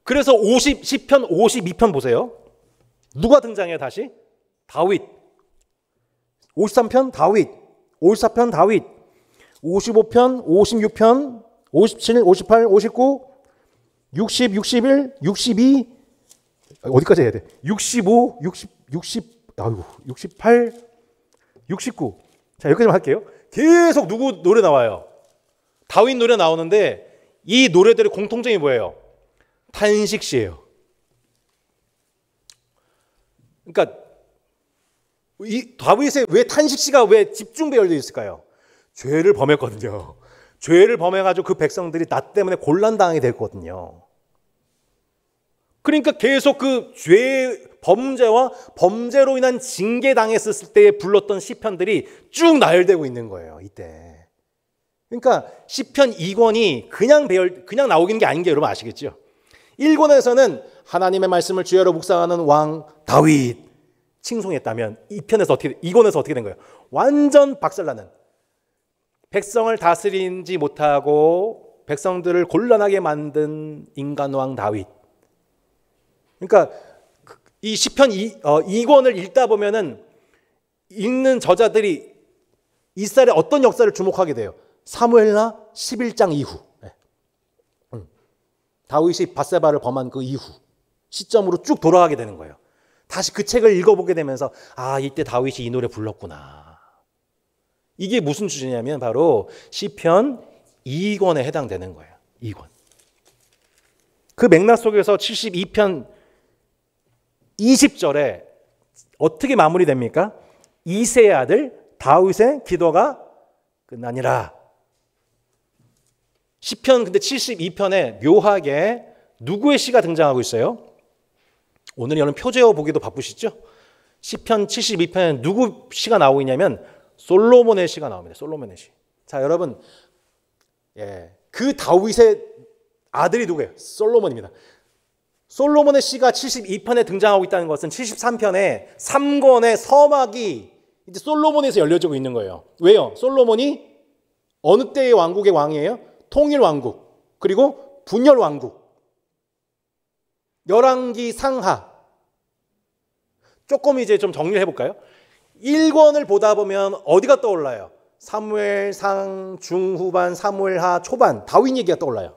Speaker 1: 그래서 10편 52편 보세요. 누가 등장해요 다시? 다윗. 53편 다윗, 54편 다윗, 55편, 56편, 57, 58, 59, 60, 61, 62, 어디까지 해야 돼? 65, 68, 69. 자, 여기까지만 할게요. 계속 누구 노래 나와요? 다윗 노래 나오는데 이 노래들의 공통점이 뭐예요? 탄식시예요. 그러니까 이 다윗의 왜 탄식시가 왜 집중 배열되어 있을까요? 죄를 범했거든요. 죄를 범해가지고 그 백성들이 나 때문에 곤란당하게 됐거든요. 그러니까 계속 그 범죄와 범죄로 인한 징계당했을 때 불렀던 시편들이 쭉 나열되고 있는 거예요. 이때. 그러니까 시편 2권이 그냥 나오는 게 아닌 게 여러분 아시겠죠? 1권에서는 하나님의 말씀을 주야로 묵상하는 왕 다윗 칭송했다면 2권에서 어떻게 된 거예요? 완전 박살나는, 백성을 다스리지 못하고 백성들을 곤란하게 만든 인간왕 다윗. 그러니까 이 시편 2권을 읽다 보면은 읽는 저자들이 이스라엘의 어떤 역사를 주목하게 돼요? 사무엘하 11장 이후, 다윗이 밧세바를 범한 그 이후 시점으로 쭉 돌아가게 되는 거예요. 다시 그 책을 읽어보게 되면서 아, 이때 다윗이 이 노래 불렀구나. 이게 무슨 주제냐면 바로 시편 2권에 해당되는 거예요. 2권. 그 맥락 속에서 72편 20절에 어떻게 마무리됩니까? 이새의 아들 다윗의 기도가 끝나니라. 시편 근데 72편에 묘하게 누구의 시가 등장하고 있어요? 오늘 여러분 표제어 보기도 바쁘시죠? 시편 72편에 누구 시가 나오고 있냐면 솔로몬의 시가 나옵니다. 솔로몬의 시. 자, 여러분, 그 다윗의 아들이 누구예요? 솔로몬입니다. 솔로몬의 시가 72편에 등장하고 있다는 것은 73편에 3권의 서막이 이제 솔로몬에서 열려지고 있는 거예요. 왜요? 솔로몬이 어느 때의 왕국의 왕이에요? 통일 왕국, 그리고 분열 왕국. 열왕기 상하. 조금 이제 좀 정리를 해볼까요? 1권을 보다 보면 어디가 떠올라요? 사무엘상 중후반, 사무엘하 초반, 다윗 얘기가 떠올라요.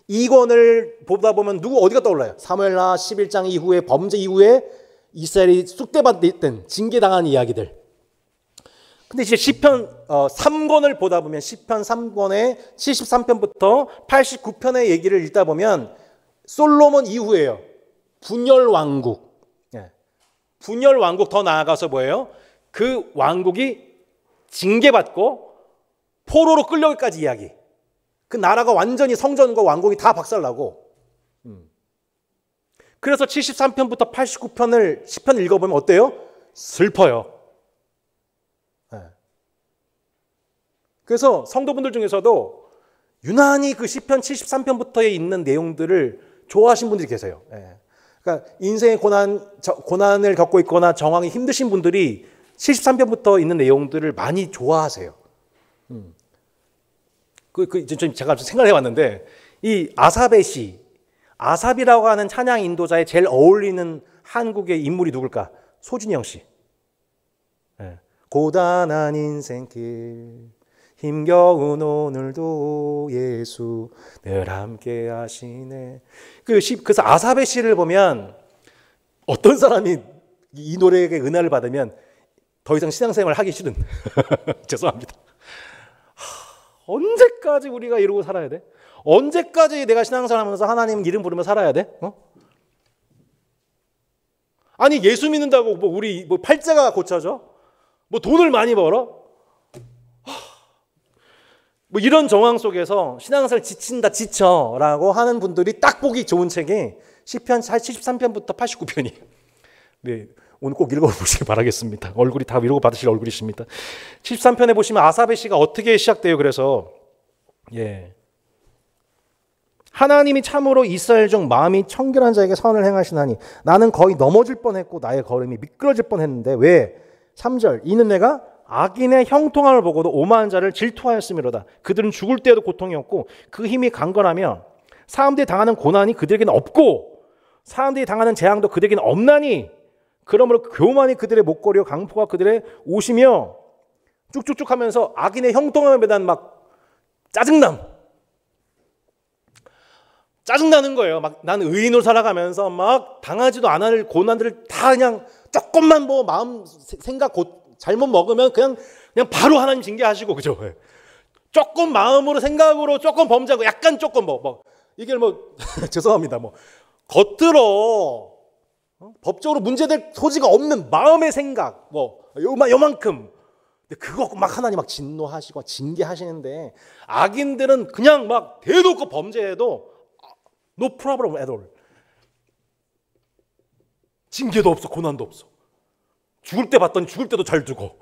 Speaker 1: 2권을 보다 보면 어디가 떠올라요? 사무엘하 11장 이후에 범죄 이후에 이스라엘이 쑥대밭던 징계당한 이야기들. 근데 이제 시편 3권을 보다 보면 시편 3권의 73편부터 89편의 얘기를 읽다 보면 솔로몬 이후에요. 분열 왕국. 분열 왕국 더 나아가서 뭐예요? 그 왕국이 징계받고 포로로 끌려가기까지 이야기. 그 나라가 완전히 성전과 왕국이 다 박살나고. 그래서 73편부터 89편을 시편을 읽어보면 어때요? 슬퍼요. 그래서 성도분들 중에서도 유난히 그 시편 73편부터에 있는 내용들을 좋아하시는 분들이 계세요. 그러니까 인생의 고난을 겪고 있거나 정황이 힘드신 분들이 73편부터 있는 내용들을 많이 좋아하세요. 이제 좀 제가 생각해 봤는데, 이 아삽의 시, 아삽이라고 하는 찬양 인도자에 제일 어울리는 한국의 인물이 누굴까? 소준영 씨. 고단한 인생길, 힘겨운 오늘도 예수 늘 함께 하시네. 그래서 아삽의 시를 보면 어떤 사람이 이 노래에게 은혜를 받으면 더 이상 신앙생활을 하기 싫은 죄송합니다. 언제까지 우리가 이러고 살아야 돼? 언제까지 내가 신앙생활 하면서 하나님 이름 부르며 살아야 돼? 아니, 예수 믿는다고 우리 팔자가 고쳐져? 돈을 많이 벌어? 이런 정황 속에서 신앙생활 지친다, 지쳐라고 하는 분들이 딱 보기 좋은 책이 시편 73편부터 89편이에요. 네, 오늘 꼭 읽어보시기 바라겠습니다. 얼굴이 다 위로 받으실 얼굴이십니다. 73편에 보시면 아삽의 시가 어떻게 시작돼요? 그래서 하나님이 참으로 이스라엘 중 마음이 청결한 자에게 선을 행하시나니 나는 거의 넘어질 뻔했고 나의 걸음이 미끄러질 뻔했는데 왜? 3절 이는 내가 악인의 형통함을 보고도 오만한 자를 질투하였음이로다. 그들은 죽을 때에도 고통이 없고 그 힘이 강건하며 사람들이 당하는 고난이 그들에게는 없고 사람들이 당하는 재앙도 그들에게는 없나니 그러므로 교만이 그들의 목걸이요 강포가 그들의 옷이며 쭉쭉쭉 하면서 악인의 형통함에 대한 막 짜증나는 거예요. 막 나는 의인으로 살아가면서 막 당하지도 않을 고난들을 다 그냥 조금만 마음 생각 잘못 먹으면 그냥 바로 하나님 징계하시고, 그죠? 조금 마음으로 생각으로 조금 범죄하고 약간 조금 이게 죄송합니다. 겉으로 법적으로 문제될 소지가 없는 마음의 생각 요만큼. 근데 그거 막 하나님 막 진노하시고 징계하시는데 악인들은 그냥 막 대놓고 범죄해도 no problem at all. 징계도 없어, 고난도 없어. 죽을 때 봤더니 죽을 때도 잘 두고.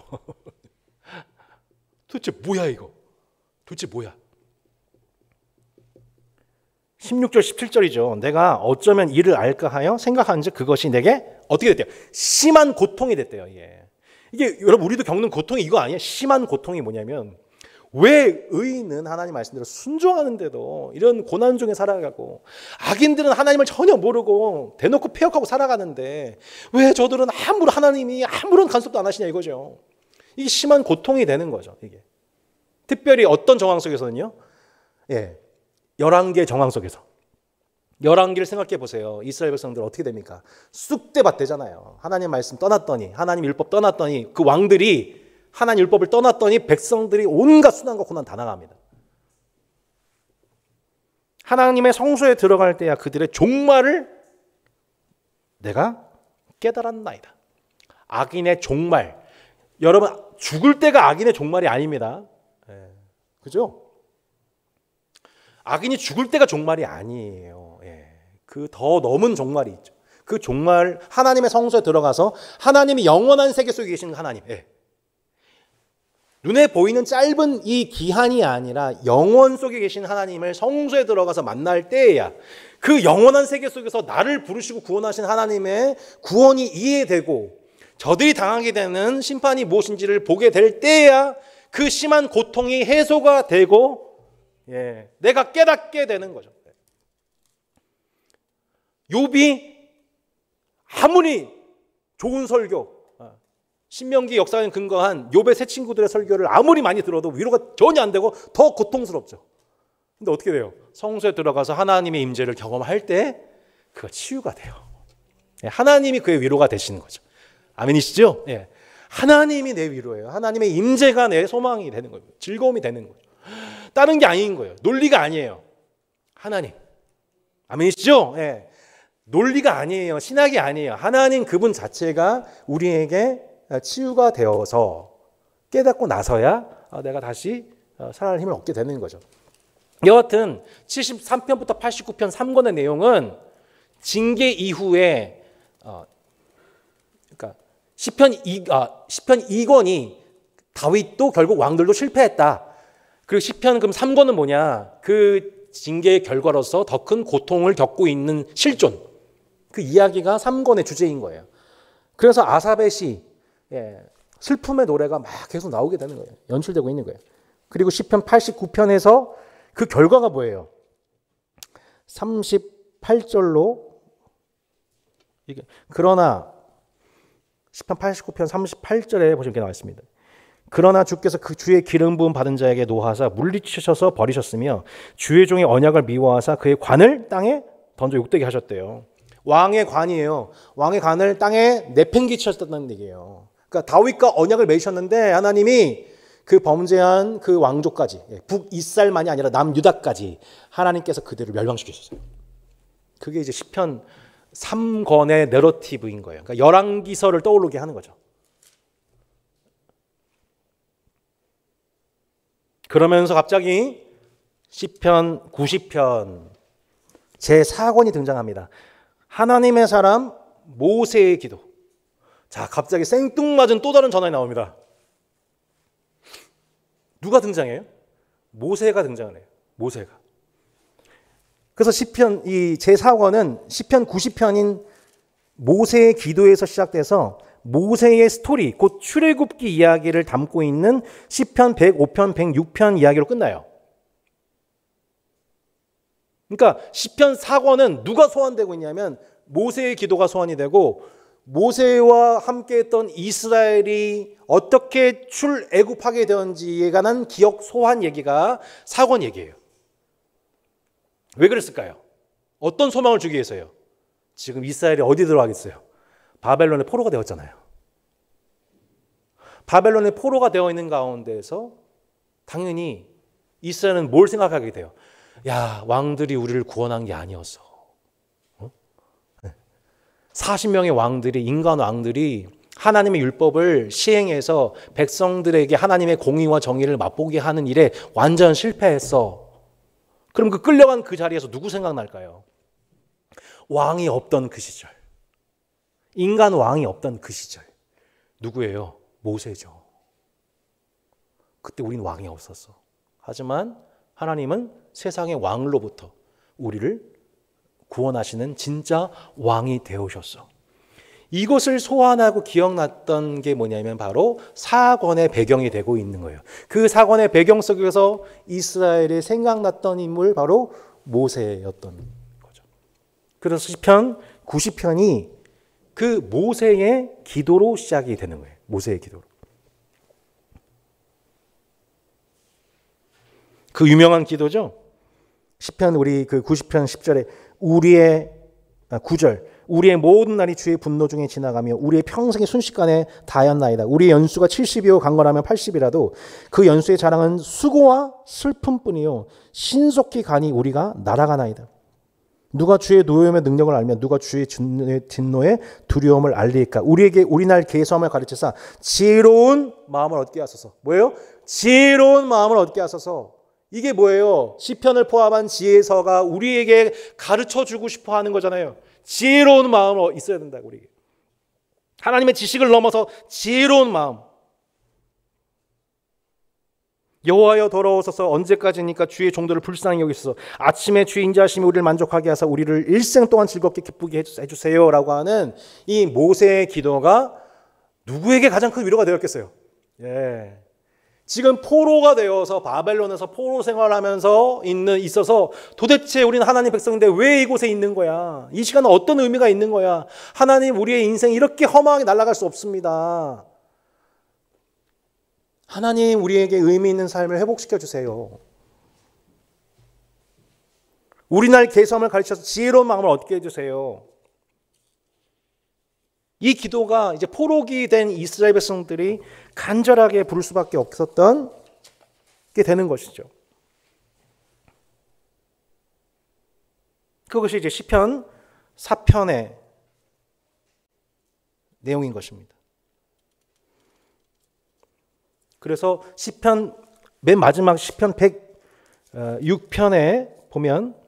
Speaker 1: 도대체 뭐야 이거? 도대체 뭐야? 16절 17절이죠. 내가 어쩌면 이를 알까 하여 생각한즉 그것이 내게 어떻게 됐대요? 심한 고통이 됐대요. 이게 여러분 우리도 겪는 고통이 이거 아니에요? 심한 고통이 뭐냐면 왜 의인은 하나님 말씀대로 순종하는데도 이런 고난 중에 살아가고 악인들은 하나님을 전혀 모르고 대놓고 폐역하고 살아가는데 왜 저들은 하나님이 아무런 간섭도 안 하시냐 이거죠. 이게 심한 고통이 되는 거죠. 이게 특별히 어떤 정황 속에서는요. 열왕기의 정황 속에서 열왕기를 생각해 보세요. 이스라엘 백성들 어떻게 됩니까? 쑥대밭되잖아요. 하나님 말씀 떠났더니 하나님 율법 떠났더니 그 왕들이 하나님 율법을 떠났더니 백성들이 온갖 순환과 고난 다 당합니다. 하나님의 성소에 들어갈 때야 그들의 종말을 내가 깨달았나이다. 악인의 종말. 여러분 죽을 때가 악인의 종말이 아닙니다. 그죠? 악인이 죽을 때가 종말이 아니에요. 그 더 넘은 종말이 있죠. 그 종말 하나님의 성소에 들어가서 하나님이 영원한 세계 속에 계신 하나님. 눈에 보이는 짧은 이 기한이 아니라 영원 속에 계신 하나님을 성소에 들어가서 만날 때에야 그 영원한 세계 속에서 나를 부르시고 구원하신 하나님의 구원이 이해되고 저들이 당하게 되는 심판이 무엇인지를 보게 될 때에야 그 심한 고통이 해소가 되고 내가 깨닫게 되는 거죠. 욥이 아무리 좋은 설교, 신명기 역사에 근거한 욥의 세 친구들의 설교를 아무리 많이 들어도 위로가 전혀 안 되고 더 고통스럽죠. 근데 어떻게 돼요? 성소에 들어가서 하나님의 임재를 경험할 때 그가 치유가 돼요. 하나님이 그의 위로가 되시는 거죠. 아멘이시죠? 하나님이 내 위로예요. 하나님의 임재가 내 소망이 되는 거예요. 즐거움이 되는 거죠. 다른 게 아닌 거예요. 논리가 아니에요. 하나님. 아멘이시죠? 논리가 아니에요. 신학이 아니에요. 하나님 그분 자체가 우리에게 치유가 되어서 깨닫고 나서야 내가 다시 살아날 힘을 얻게 되는 거죠. 여하튼 73편부터 89편 3권의 내용은 징계 이후에 그러니까 시편 2권이 다윗도 결국 왕들도 실패했다. 그리고 시편 그럼 3권은 뭐냐? 그 징계의 결과로서 더 큰 고통을 겪고 있는 실존. 그 이야기가 3권의 주제인 거예요. 그래서 아삽의 시, 슬픔의 노래가 막 계속 나오게 되는 거예요. 연출되고 있는 거예요. 그리고 시편 89편에서 그 결과가 뭐예요? 38절로 그러나 시편 89편 38절에 보시면 이렇게 나와 있습니다. 그러나 주께서 그 주의 기름 부음 받은 자에게 노하사 물리치셔서 버리셨으며 주의 종의 언약을 미워하사 그의 관을 땅에 던져 욕되게 하셨대요. 왕의 관이에요. 왕의 관을 땅에 내팽개치셨다는 얘기예요. 그러니까 다윗과 언약을 맺으셨는데 하나님이 그 범죄한 그 왕족까지 북이스라엘만이 아니라 남유다까지 하나님께서 그들을 멸망시키셨어요. 그게 이제 시편 3권의 내러티브인 거예요. 그러니까 열왕기서를 떠오르게 하는 거죠. 그러면서 갑자기 시편 90편 제4권이 등장합니다. 하나님의 사람 모세의 기도. 자, 갑자기 생뚱맞은 또 다른 전환이 나옵니다. 누가 등장해요? 모세가 등장을 해요. 모세가. 그래서 시편 이 제4권은 시편 90편인 모세의 기도에서 시작돼서 모세의 스토리, 곧 출애굽기 이야기를 담고 있는 시편 105편, 106편 이야기로 끝나요. 그러니까 시편 4권은 누가 소환되고 있냐면 모세의 기도가 소환이 되고 모세와 함께했던 이스라엘이 어떻게 출애굽하게 되었는지에 관한 기억 소환 얘기가 4권 얘기예요. 왜 그랬을까요? 어떤 소망을 주기 위해서요? 지금 이스라엘이 어디 들어가겠어요? 바벨론의 포로가 되었잖아요. 바벨론의 포로가 되어 있는 가운데서 당연히 이스라엘은 뭘 생각하게 돼요? 야, 왕들이 우리를 구원한 게 아니었어. 40명의 왕들이, 인간 왕들이 하나님의 율법을 시행해서 백성들에게 하나님의 공의와 정의를 맛보게 하는 일에 완전 실패했어. 그럼 그 끌려간 그 자리에서 누구 생각날까요? 왕이 없던 그 시절. 인간 왕이 없던 그 시절. 누구예요? 모세죠. 그때 우린 왕이 없었어. 하지만 하나님은 세상의 왕으로부터 우리를 구원하시는 진짜 왕이 되어오셨어. 이것을 소환하고 기억났던 게 뭐냐면 바로 사건의 배경이 되고 있는 거예요. 그 사건의 배경 속에서 이스라엘이 생각났던 인물 바로 모세였던 거죠. 그래서 시편 90편이 그 모세의 기도로 시작이 되는 거예요. 모세의 기도로. 그 유명한 기도죠. 시편 우리 그 90편 10절에 우리의 9절 우리의 모든 날이 주의 분노 중에 지나가며 우리의 평생이 순식간에 다하였나이다. 우리의 연수가 70이요 강건하면 80이라도 그 연수의 자랑은 수고와 슬픔뿐이요 신속히 가니 우리가 날아가나이다. 누가 주의 노염의 능력을 알며 누가 주의 진노의 두려움을 알리까. 우리에게 우리날 계수함을 가르쳐서 지혜로운 마음을 얻게 하소서. 뭐예요? 지혜로운 마음을 얻게 하소서. 이게 뭐예요? 시편을 포함한 지혜서가 우리에게 가르쳐주고 싶어 하는 거잖아요. 지혜로운 마음이 있어야 된다고. 우리에게 하나님의 지식을 넘어서 지혜로운 마음. 여호와여 돌아오소서. 언제까지니까 주의 종들을 불쌍히 여기소서. 아침에 주의 인자하심이 우리를 만족하게 하사 우리를 일생 동안 즐겁게 기쁘게 해주세요 라고 하는 이 모세의 기도가 누구에게 가장 큰 위로가 되었겠어요? 예. 지금 포로가 되어서 바벨론에서 포로 생활하면서 있어서 도대체 우리는 하나님 백성인데 왜 이곳에 있는 거야? 이 시간은 어떤 의미가 있는 거야? 하나님, 우리의 인생이 이렇게 허망하게 날아갈 수 없습니다. 하나님, 우리에게 의미 있는 삶을 회복시켜 주세요. 우리날 계수함을 가르쳐서 지혜로운 마음을 얻게 해주세요. 이 기도가 이제 포로기 된 이스라엘 백성들이 간절하게 부를 수밖에 없었던 게 되는 것이죠. 그것이 이제 시편 4편의 내용인 것입니다. 그래서 시편 맨 마지막 시편 106편에 보면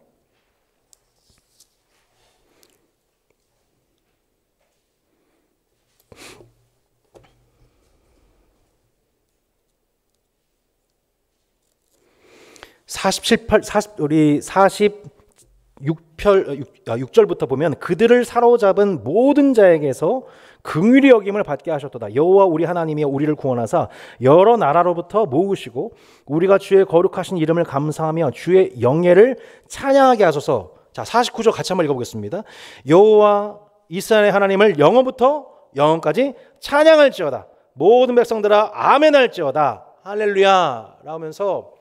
Speaker 1: 우리 46절부터 보면 그들을 사로잡은 모든 자에게서 긍휼히 여김을 받게 하셨도다. 여호와 우리 하나님이 우리를 구원하사 여러 나라로부터 모으시고 우리가 주의 거룩하신 이름을 감사하며 주의 영예를 찬양하게 하소서. 자, 49절 같이 한번 읽어보겠습니다. 여호와 이스라엘의 하나님을 영원부터 영원까지 찬양할지어다. 모든 백성들아 아멘할지어다. 할렐루야 라면서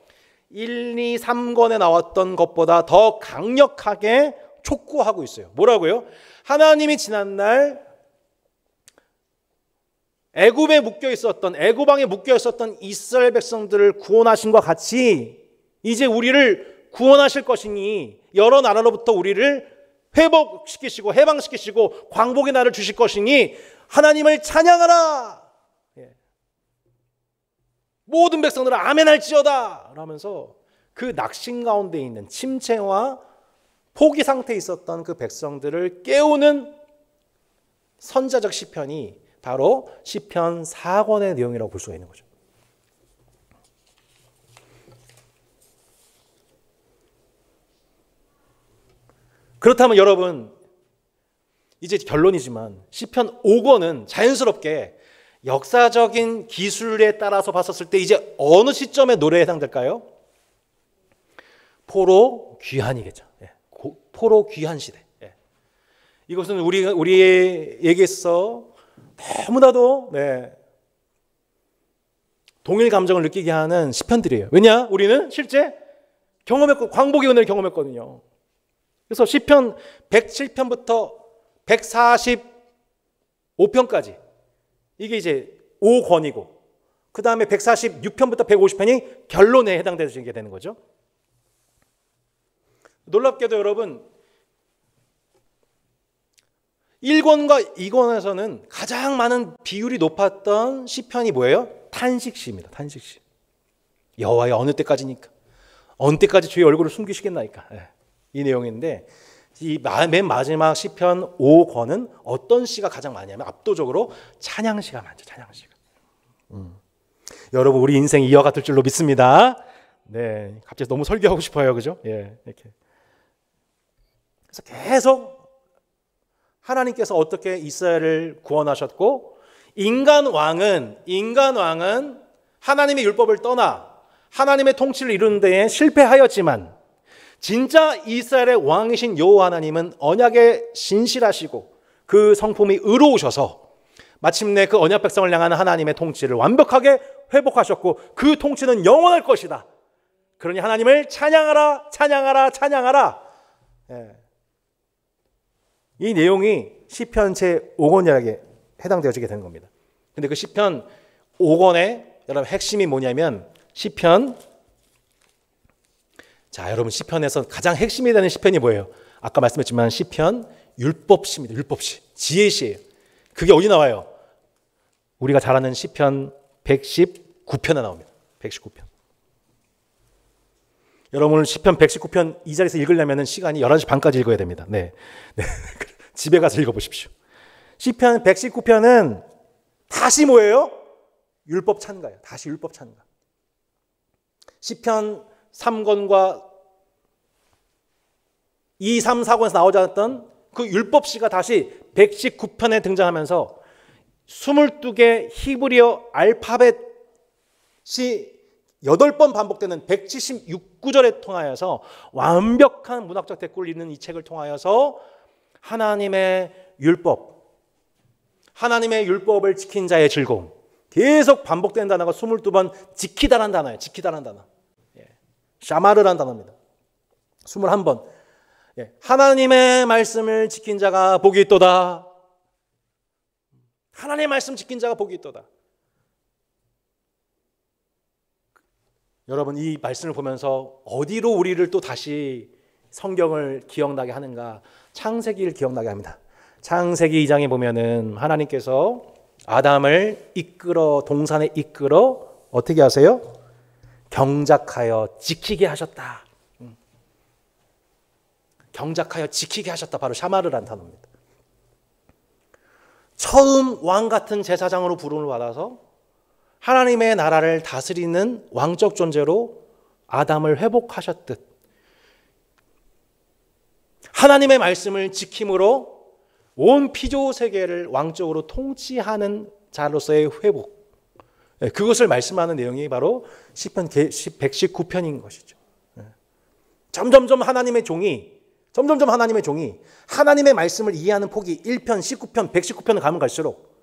Speaker 1: 1, 2, 3권에 나왔던 것보다 더 강력하게 촉구하고 있어요. 뭐라고요? 하나님이 지난날 애굽에 묶여 있었던, 애굽왕에 묶여 있었던 이스라엘 백성들을 구원하신 것 같이 이제 우리를 구원하실 것이니 여러 나라로부터 우리를 회복시키시고 해방시키시고 광복의 날을 주실 것이니 하나님을 찬양하라. 모든 백성들은 아멘할지어다 라면서 그 낙심 가운데 있는 침체와 포기 상태에 있었던 그 백성들을 깨우는 선자적 시편이 바로 시편 4권의 내용이라고 볼 수가 있는 거죠. 그렇다면 여러분, 이제 결론이지만 시편 5권은 자연스럽게 역사적인 기술에 따라서 봤었을 때 이제 어느 시점에 노래에 해당될까요? 포로 귀환이겠죠. 포로 귀환 시대. 이것은 우리에게서 너무나도 동일 감정을 느끼게 하는 시편들이에요. 왜냐? 우리는 실제 경험했고 광복의 은혜를 경험했거든요. 그래서 시편 107편부터 145편까지 이게 이제 5권이고 그 다음에 146편부터 150편이 결론에 해당되게 되는 거죠. 놀랍게도 여러분 1권과 2권에서는 가장 많은 비율이 높았던 시편이 뭐예요? 탄식시입니다. 탄식시. 여호와여 어느 때까지니까? 어느 때까지 주의 얼굴을 숨기시겠나이까? 이 내용인데 이 맨 마지막 시편 5권은 어떤 시가 가장 많냐면 압도적으로 찬양시가 많죠. 찬양시가. 여러분 우리 인생 이어가 될 줄로 믿습니다. 네, 갑자기 너무 설교하고 싶어요, 그죠? 예, 이렇게. 그래서 계속 하나님께서 어떻게 이스라엘을 구원하셨고, 인간 왕은 하나님의 율법을 떠나 하나님의 통치를 이루는 데에 실패하였지만, 진짜 이스라엘의 왕이신 여호와 하나님은 언약에 신실하시고 그 성품이 의로우셔서 마침내 그 언약 백성을 향하는 하나님의 통치를 완벽하게 회복하셨고, 그 통치는 영원할 것이다. 그러니 하나님을 찬양하라, 찬양하라, 찬양하라. 예. 이 내용이 시편 제5권이라게 해당되어지게 되는 겁니다. 근데 그 시편 5권의 여러분 핵심이 뭐냐면, 시편, 자 여러분, 시편에서 가장 핵심이 되는 시편이 뭐예요? 아까 말씀했지만 시편 율법시입니다. 율법시, 지혜시예요. 그게 어디 나와요? 우리가 잘 아는 시편 119편에 나옵니다. 119편. 여러분, 오늘 시편 119편 이 자리에서 읽으려면 시간이 11시 반까지 읽어야 됩니다. 네. 집에 가서 읽어보십시오. 시편 119편은 다시 뭐예요? 율법 찬가예요. 다시 율법 찬가. 시편 3권과 2, 3, 4권에서 나오지 않았던 그 율법시가 다시 119편에 등장하면서 22개 히브리어 알파벳이 8번 반복되는 176구절에 통하여서 완벽한 문학적 대꾸를 잇는 이 책을 통하여서 하나님의 율법을 지킨 자의 즐거움, 계속 반복되는 단어가 22번 지키다라는 단어예요. 지키다라는 단어. 샤마르라는 단어입니다. 21번. 하나님의 말씀을 지킨 자가 복이 있도다. 하나님의 말씀 지킨 자가 복이 있도다. 여러분, 이 말씀을 보면서 어디로 우리를 또 다시 성경을 기억나게 하는가? 창세기를 기억나게 합니다. 창세기 2장에 보면은 하나님께서 아담을 동산에 이끌어 어떻게 하세요? 경작하여 지키게 하셨다. 경작하여 지키게 하셨다. 바로 샤마르란 단어입니다. 처음 왕 같은 제사장으로 부름을 받아서 하나님의 나라를 다스리는 왕적 존재로 아담을 회복하셨듯, 하나님의 말씀을 지킴으로 온 피조 세계를 왕적으로 통치하는 자로서의 회복, 그것을 말씀하는 내용이 바로 시편 119편인 것이죠. 점점점 하나님의 종이 하나님의 말씀을 이해하는 폭이 1편, 19편, 119편을 가면 갈수록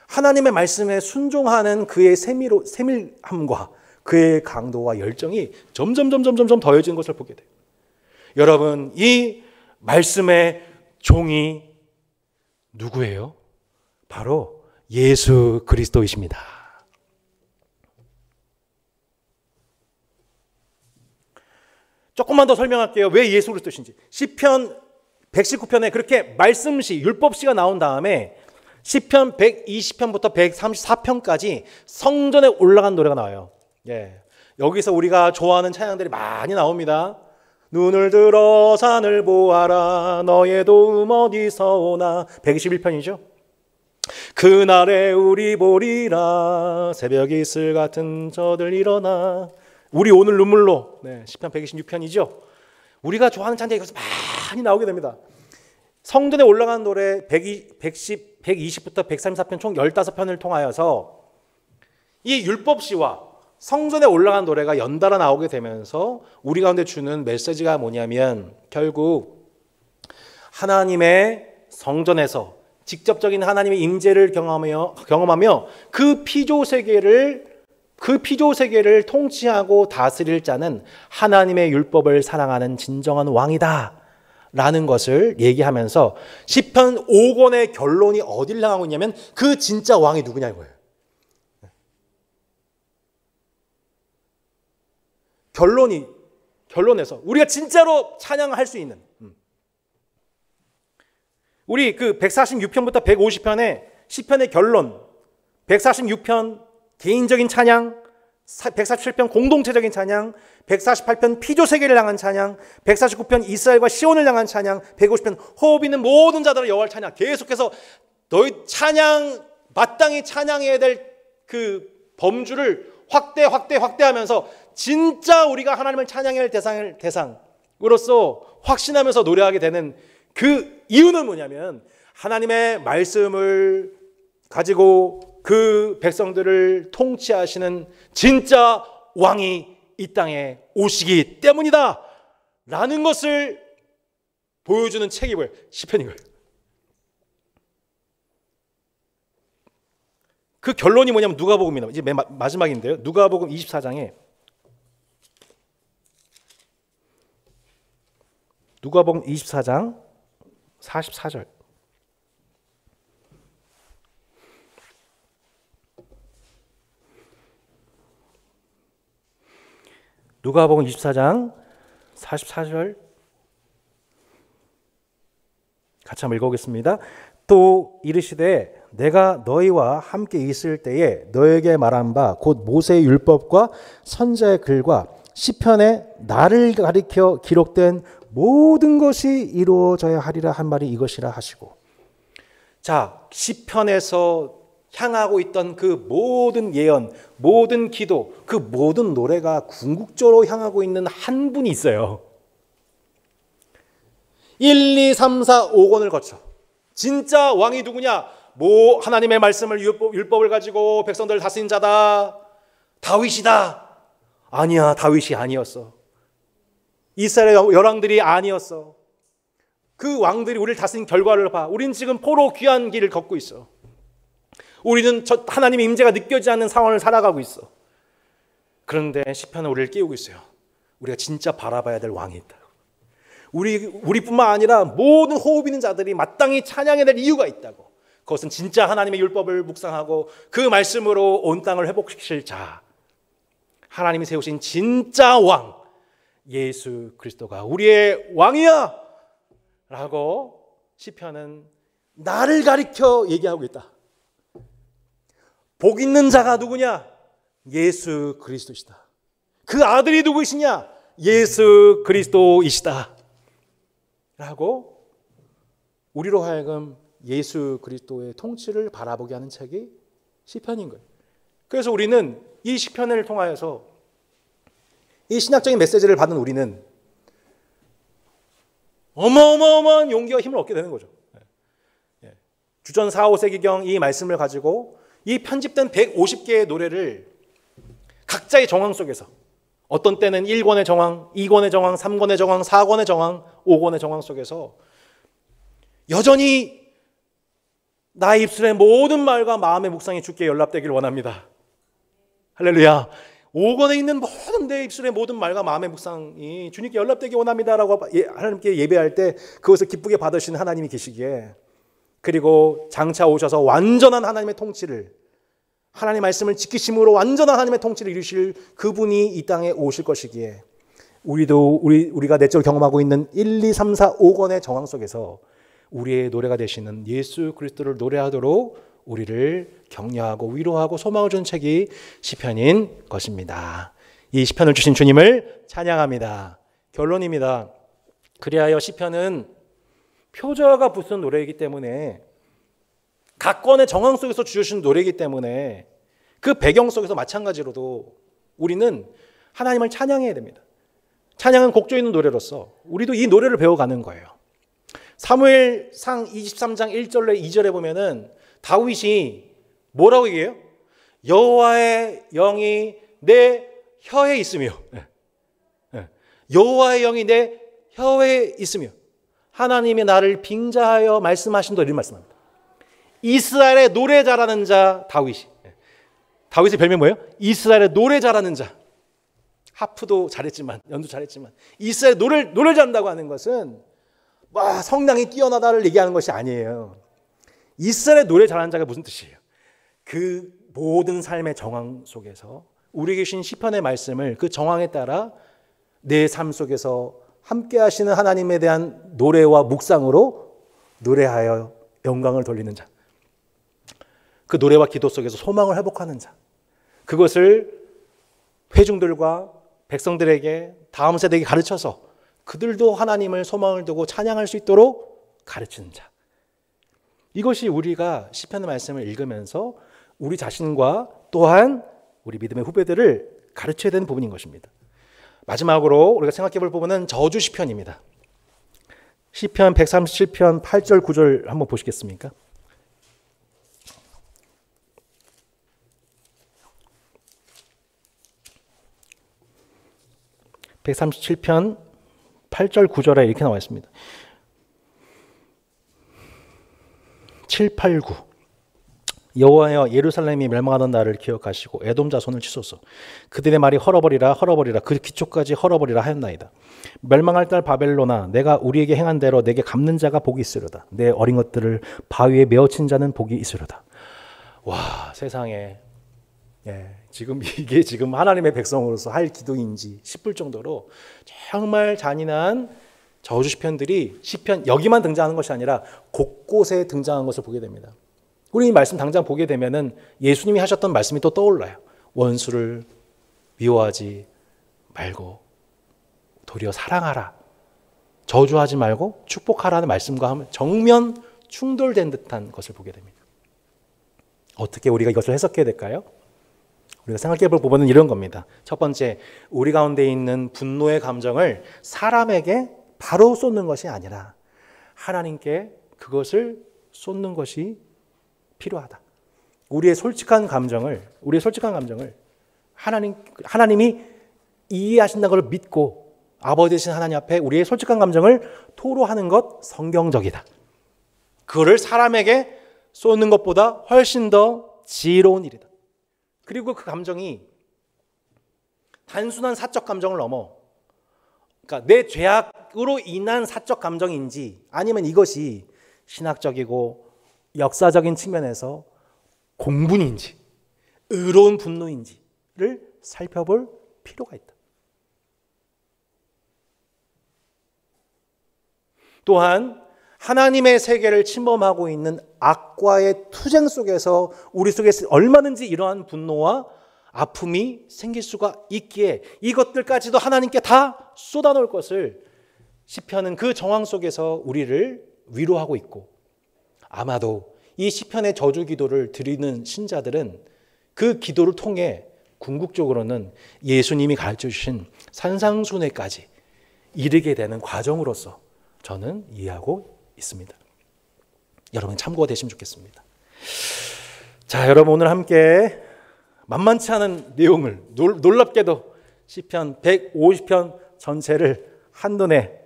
Speaker 1: 하나님의 말씀에 순종하는 그의 세밀함과 그의 강도와 열정이 점점 더해지는 것을 보게 돼요. 여러분, 이 말씀의 종이 누구예요? 바로 예수 그리스도이십니다. 조금만 더 설명할게요. 왜 예수 그리스도신지. 시편 119편에 그렇게 말씀시, 율법시가 나온 다음에 시편 120편부터 134편까지 성전에 올라간 노래가 나와요. 여기서 우리가 좋아하는 찬양들이 많이 나옵니다. 눈을 들어 산을 보아라, 너의 도움 어디서 오나. 121편이죠. 그날에 우리 보리라, 새벽 이슬 같은 저들 일어나. 우리 오늘 눈물로. 시편 126편이죠. 우리가 좋아하는 찬양이 여기서 많이 나오게 됩니다. 성전에 올라간 노래 120부터 134편 총 15편을 통하여서 이 율법시와 성전에 올라간 노래가 연달아 나오게 되면서 우리 가운데 주는 메시지가 뭐냐면, 결국 하나님의 성전에서 직접적인 하나님의 임재를 경험하며 그 피조 세계를 통치하고 다스릴 자는 하나님의 율법을 사랑하는 진정한 왕이다 라는 것을 얘기하면서 시편 5권의 결론이 어디를 향하고 있냐면, 그 진짜 왕이 누구냐 이거예요. 결론에서 우리가 진짜로 찬양할 수 있는, 우리 그 146편부터 150편의 시편의 결론, 146편 개인적인 찬양, 147편 공동체적인 찬양, 148편 피조 세계를 향한 찬양, 149편 이스라엘과 시온을 향한 찬양, 150편 호흡 있는 모든 자들의 여호와를 찬양. 계속해서 너희 찬양, 마땅히 찬양해야 될 그 범주를 확대하면서 진짜 우리가 하나님을 찬양할 대상으로서 확신하면서 노래하게 되는 그 이유는 뭐냐면 하나님의 말씀을 가지고 그 백성들을 통치하시는 진짜 왕이 이 땅에 오시기 때문이다 라는 것을 보여주는 책이 뭐예요? 시편인 거예요. 그 결론이 뭐냐면 누가복음이나 이제 맨 마지막인데요. 누가복음 24장에 누가복음 24장 44절. 누가복음 24장 44절 같이 한번 읽어보겠습니다. 또 이르시되 내가 너희와 함께 있을 때에 너에게 말한 바 곧 모세의 율법과 선지자의 글과 시편에 나를 가리켜 기록된 모든 것이 이루어져야 하리라 한 말이 이것이라 하시고. 자, 시편에서 향하고 있던 그 모든 예언, 모든 기도, 그 모든 노래가 궁극적으로 향하고 있는 한 분이 있어요. 1, 2, 3, 4, 5권을 거쳐 진짜 왕이 누구냐? 하나님의 말씀을 율법을 가지고 백성들을 다스린 자다. 다윗이다. 아니야, 다윗이 아니었어. 이스라엘의 열왕들이 아니었어. 그 왕들이 우리를 다스린 결과를 봐. 우리는 지금 포로 귀한 길을 걷고 있어. 우리는 하나님의 임재가 느껴지지 않는 상황을 살아가고 있어. 그런데 시편은 우리를 깨우고 있어요. 우리가 진짜 바라봐야 될 왕이 있다. 우리뿐만 아니라 모든 호흡 있는 자들이 마땅히 찬양해야 될 이유가 있다고. 그것은 진짜 하나님의 율법을 묵상하고 그 말씀으로 온 땅을 회복시킬 자, 하나님이 세우신 진짜 왕 예수 그리스도가 우리의 왕이야 라고 시편은 나를 가리켜 얘기하고 있다. 복 있는 자가 누구냐? 예수 그리스도시다. 그 아들이 누구이시냐? 예수 그리스도이시다 라고 우리로 하여금 예수 그리스도의 통치를 바라보게 하는 책이 시편인 거예요. 그래서 우리는 이 시편을 통하여서 이 신학적인 메시지를 받은 우리는 어마어마한 용기와 힘을 얻게 되는 거죠. 주전 4, 5세기경 이 말씀을 가지고 이 편집된 150개의 노래를 각자의 정황 속에서 어떤 때는 1권의 정황, 2권의 정황, 3권의 정황, 4권의 정황, 5권의 정황 속에서 여전히 나의 입술의 모든 말과 마음의 묵상이 주께 연락되길 원합니다. 할렐루야. 5권에 있는 모든 내 입술의 모든 말과 마음의 묵상이 주님께 연락되기 원합니다라고 하나님께 예배할 때 그것을 기쁘게 받으시는 하나님이 계시기에, 그리고 장차 오셔서 완전한 하나님의 통치를, 하나님의 말씀을 지키심으로 완전한 하나님의 통치를 이루실 그분이 이 땅에 오실 것이기에 우리가 내적으로 경험하고 있는 1, 2, 3, 4, 5권의 정황 속에서 우리의 노래가 되시는 예수 그리스도를 노래하도록 우리를 격려하고 위로하고 소망을 주는 책이 시편인 것입니다. 이 시편을 주신 주님을 찬양합니다. 결론입니다. 그리하여 시편은 표저가 붙은 노래이기 때문에, 각 권의 정황 속에서 주신 노래이기 때문에 그 배경 속에서 마찬가지로도 우리는 하나님을 찬양해야 됩니다. 찬양은 곡조 있는 노래로서 우리도 이 노래를 배워가는 거예요. 사무엘상 23장 1절에 2절에 보면은 다윗이 뭐라고 얘기해요? 여호와의 영이 내 혀에 있으며, 여호와의 영이 내 혀에 있으며 하나님이 나를 빙자하여 말씀하신다, 이런 말씀합니다. 이스라엘의 노래 잘하는 자 다윗이, 다윗의 별명 뭐예요? 이스라엘의 노래 잘하는 자. 하프도 잘했지만, 연도 잘했지만 이스라엘 노래를 잘한다고 하는 것은 성량이 뛰어나다를 얘기하는 것이 아니에요. 이스라엘 노래 잘하는 자가 무슨 뜻이에요? 그 모든 삶의 정황 속에서 우리에게 주신 시편의 말씀을 그 정황에 따라 내 삶 속에서 함께 하시는 하나님에 대한 노래와 묵상으로 노래하여 영광을 돌리는 자, 그 노래와 기도 속에서 소망을 회복하는 자, 그것을 회중들과 백성들에게, 다음 세대에게 가르쳐서 그들도 하나님을 소망을 두고 찬양할 수 있도록 가르치는 자. 이것이 우리가 시편의 말씀을 읽으면서 우리 자신과 또한 우리 믿음의 후배들을 가르쳐야 되는 부분인 것입니다. 마지막으로 우리가 생각해 볼 부분은 저주 시편입니다. 시편 137편 8절 9절 한번 보시겠습니까? (137편) 8절 9절에 이렇게 나와 있습니다. 7, 8, 9 여호와여 예루살렘이 멸망하던 날을 기억하시고 에돔 자손을 치소서. 그들의 말이 헐어버리라 헐어버리라 그 기초까지 헐어버리라 하였나이다. 멸망할 날 바벨론아 내가 우리에게 행한 대로 내게 갚는 자가 복이 있으려다. 내 어린 것들을 바위에 메어친 자는 복이 있으려다. 와 세상에 지금 이게 지금 하나님의 백성으로서 할 기도인지 싶을 정도로 정말 잔인한 저주 시편들이 시편 여기만 등장하는 것이 아니라 곳곳에 등장한 것을 보게 됩니다. 우리 이 말씀 당장 보게 되면은 예수님이 하셨던 말씀이 또 떠올라요. 원수를 미워하지 말고 도리어 사랑하라. 저주하지 말고 축복하라는 말씀과 정면 충돌된 듯한 것을 보게 됩니다. 어떻게 우리가 이것을 해석해야 될까요? 우리가 생각해 볼 부분은 이런 겁니다. 첫 번째, 우리 가운데 있는 분노의 감정을 사람에게 바로 쏟는 것이 아니라 하나님께 그것을 쏟는 것이 필요하다. 우리의 솔직한 감정을 하나님이 이해하신다는 걸 믿고 아버지 되신 하나님 앞에 우리의 솔직한 감정을 토로하는 것 성경적이다. 그거를 사람에게 쏟는 것보다 훨씬 더 지혜로운 일이다. 그리고 그 감정이 단순한 사적 감정을 넘어 그러니까 내 죄악으로 인한 사적 감정인지 아니면 이것이 신학적이고 역사적인 측면에서 공분인지 의로운 분노인지를 살펴볼 필요가 있다. 또한 하나님의 세계를 침범하고 있는 악과의 투쟁 속에서 우리 속에 얼마든지 이러한 분노와 아픔이 생길 수가 있기에 이것들까지도 하나님께 다 쏟아놓을 것을 시편은 그 정황 속에서 우리를 위로하고 있고 아마도 이 시편의 저주 기도를 드리는 신자들은 그 기도를 통해 궁극적으로는 예수님이 가르쳐 주신 산상순회까지 이르게 되는 과정으로서 저는 이해하고 있습니다. 여러분 참고가 되시면 좋겠습니다. 자, 여러분 오늘 함께 만만치 않은 내용을 놀랍게도 시편 150편 전체를 한눈에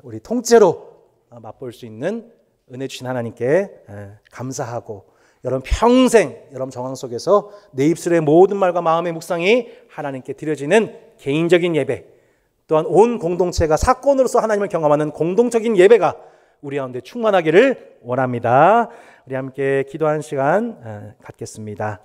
Speaker 1: 우리 통째로 맛볼 수 있는 은혜 주신 하나님께 감사하고 여러분 평생 여러분 정황 속에서 내 입술의 모든 말과 마음의 묵상이 하나님께 드려지는 개인적인 예배 또한 온 공동체가 사건으로서 하나님을 경험하는 공동적인 예배가 우리 가운데 충만하기를 원합니다. 우리 함께 기도하는 시간 갖겠습니다.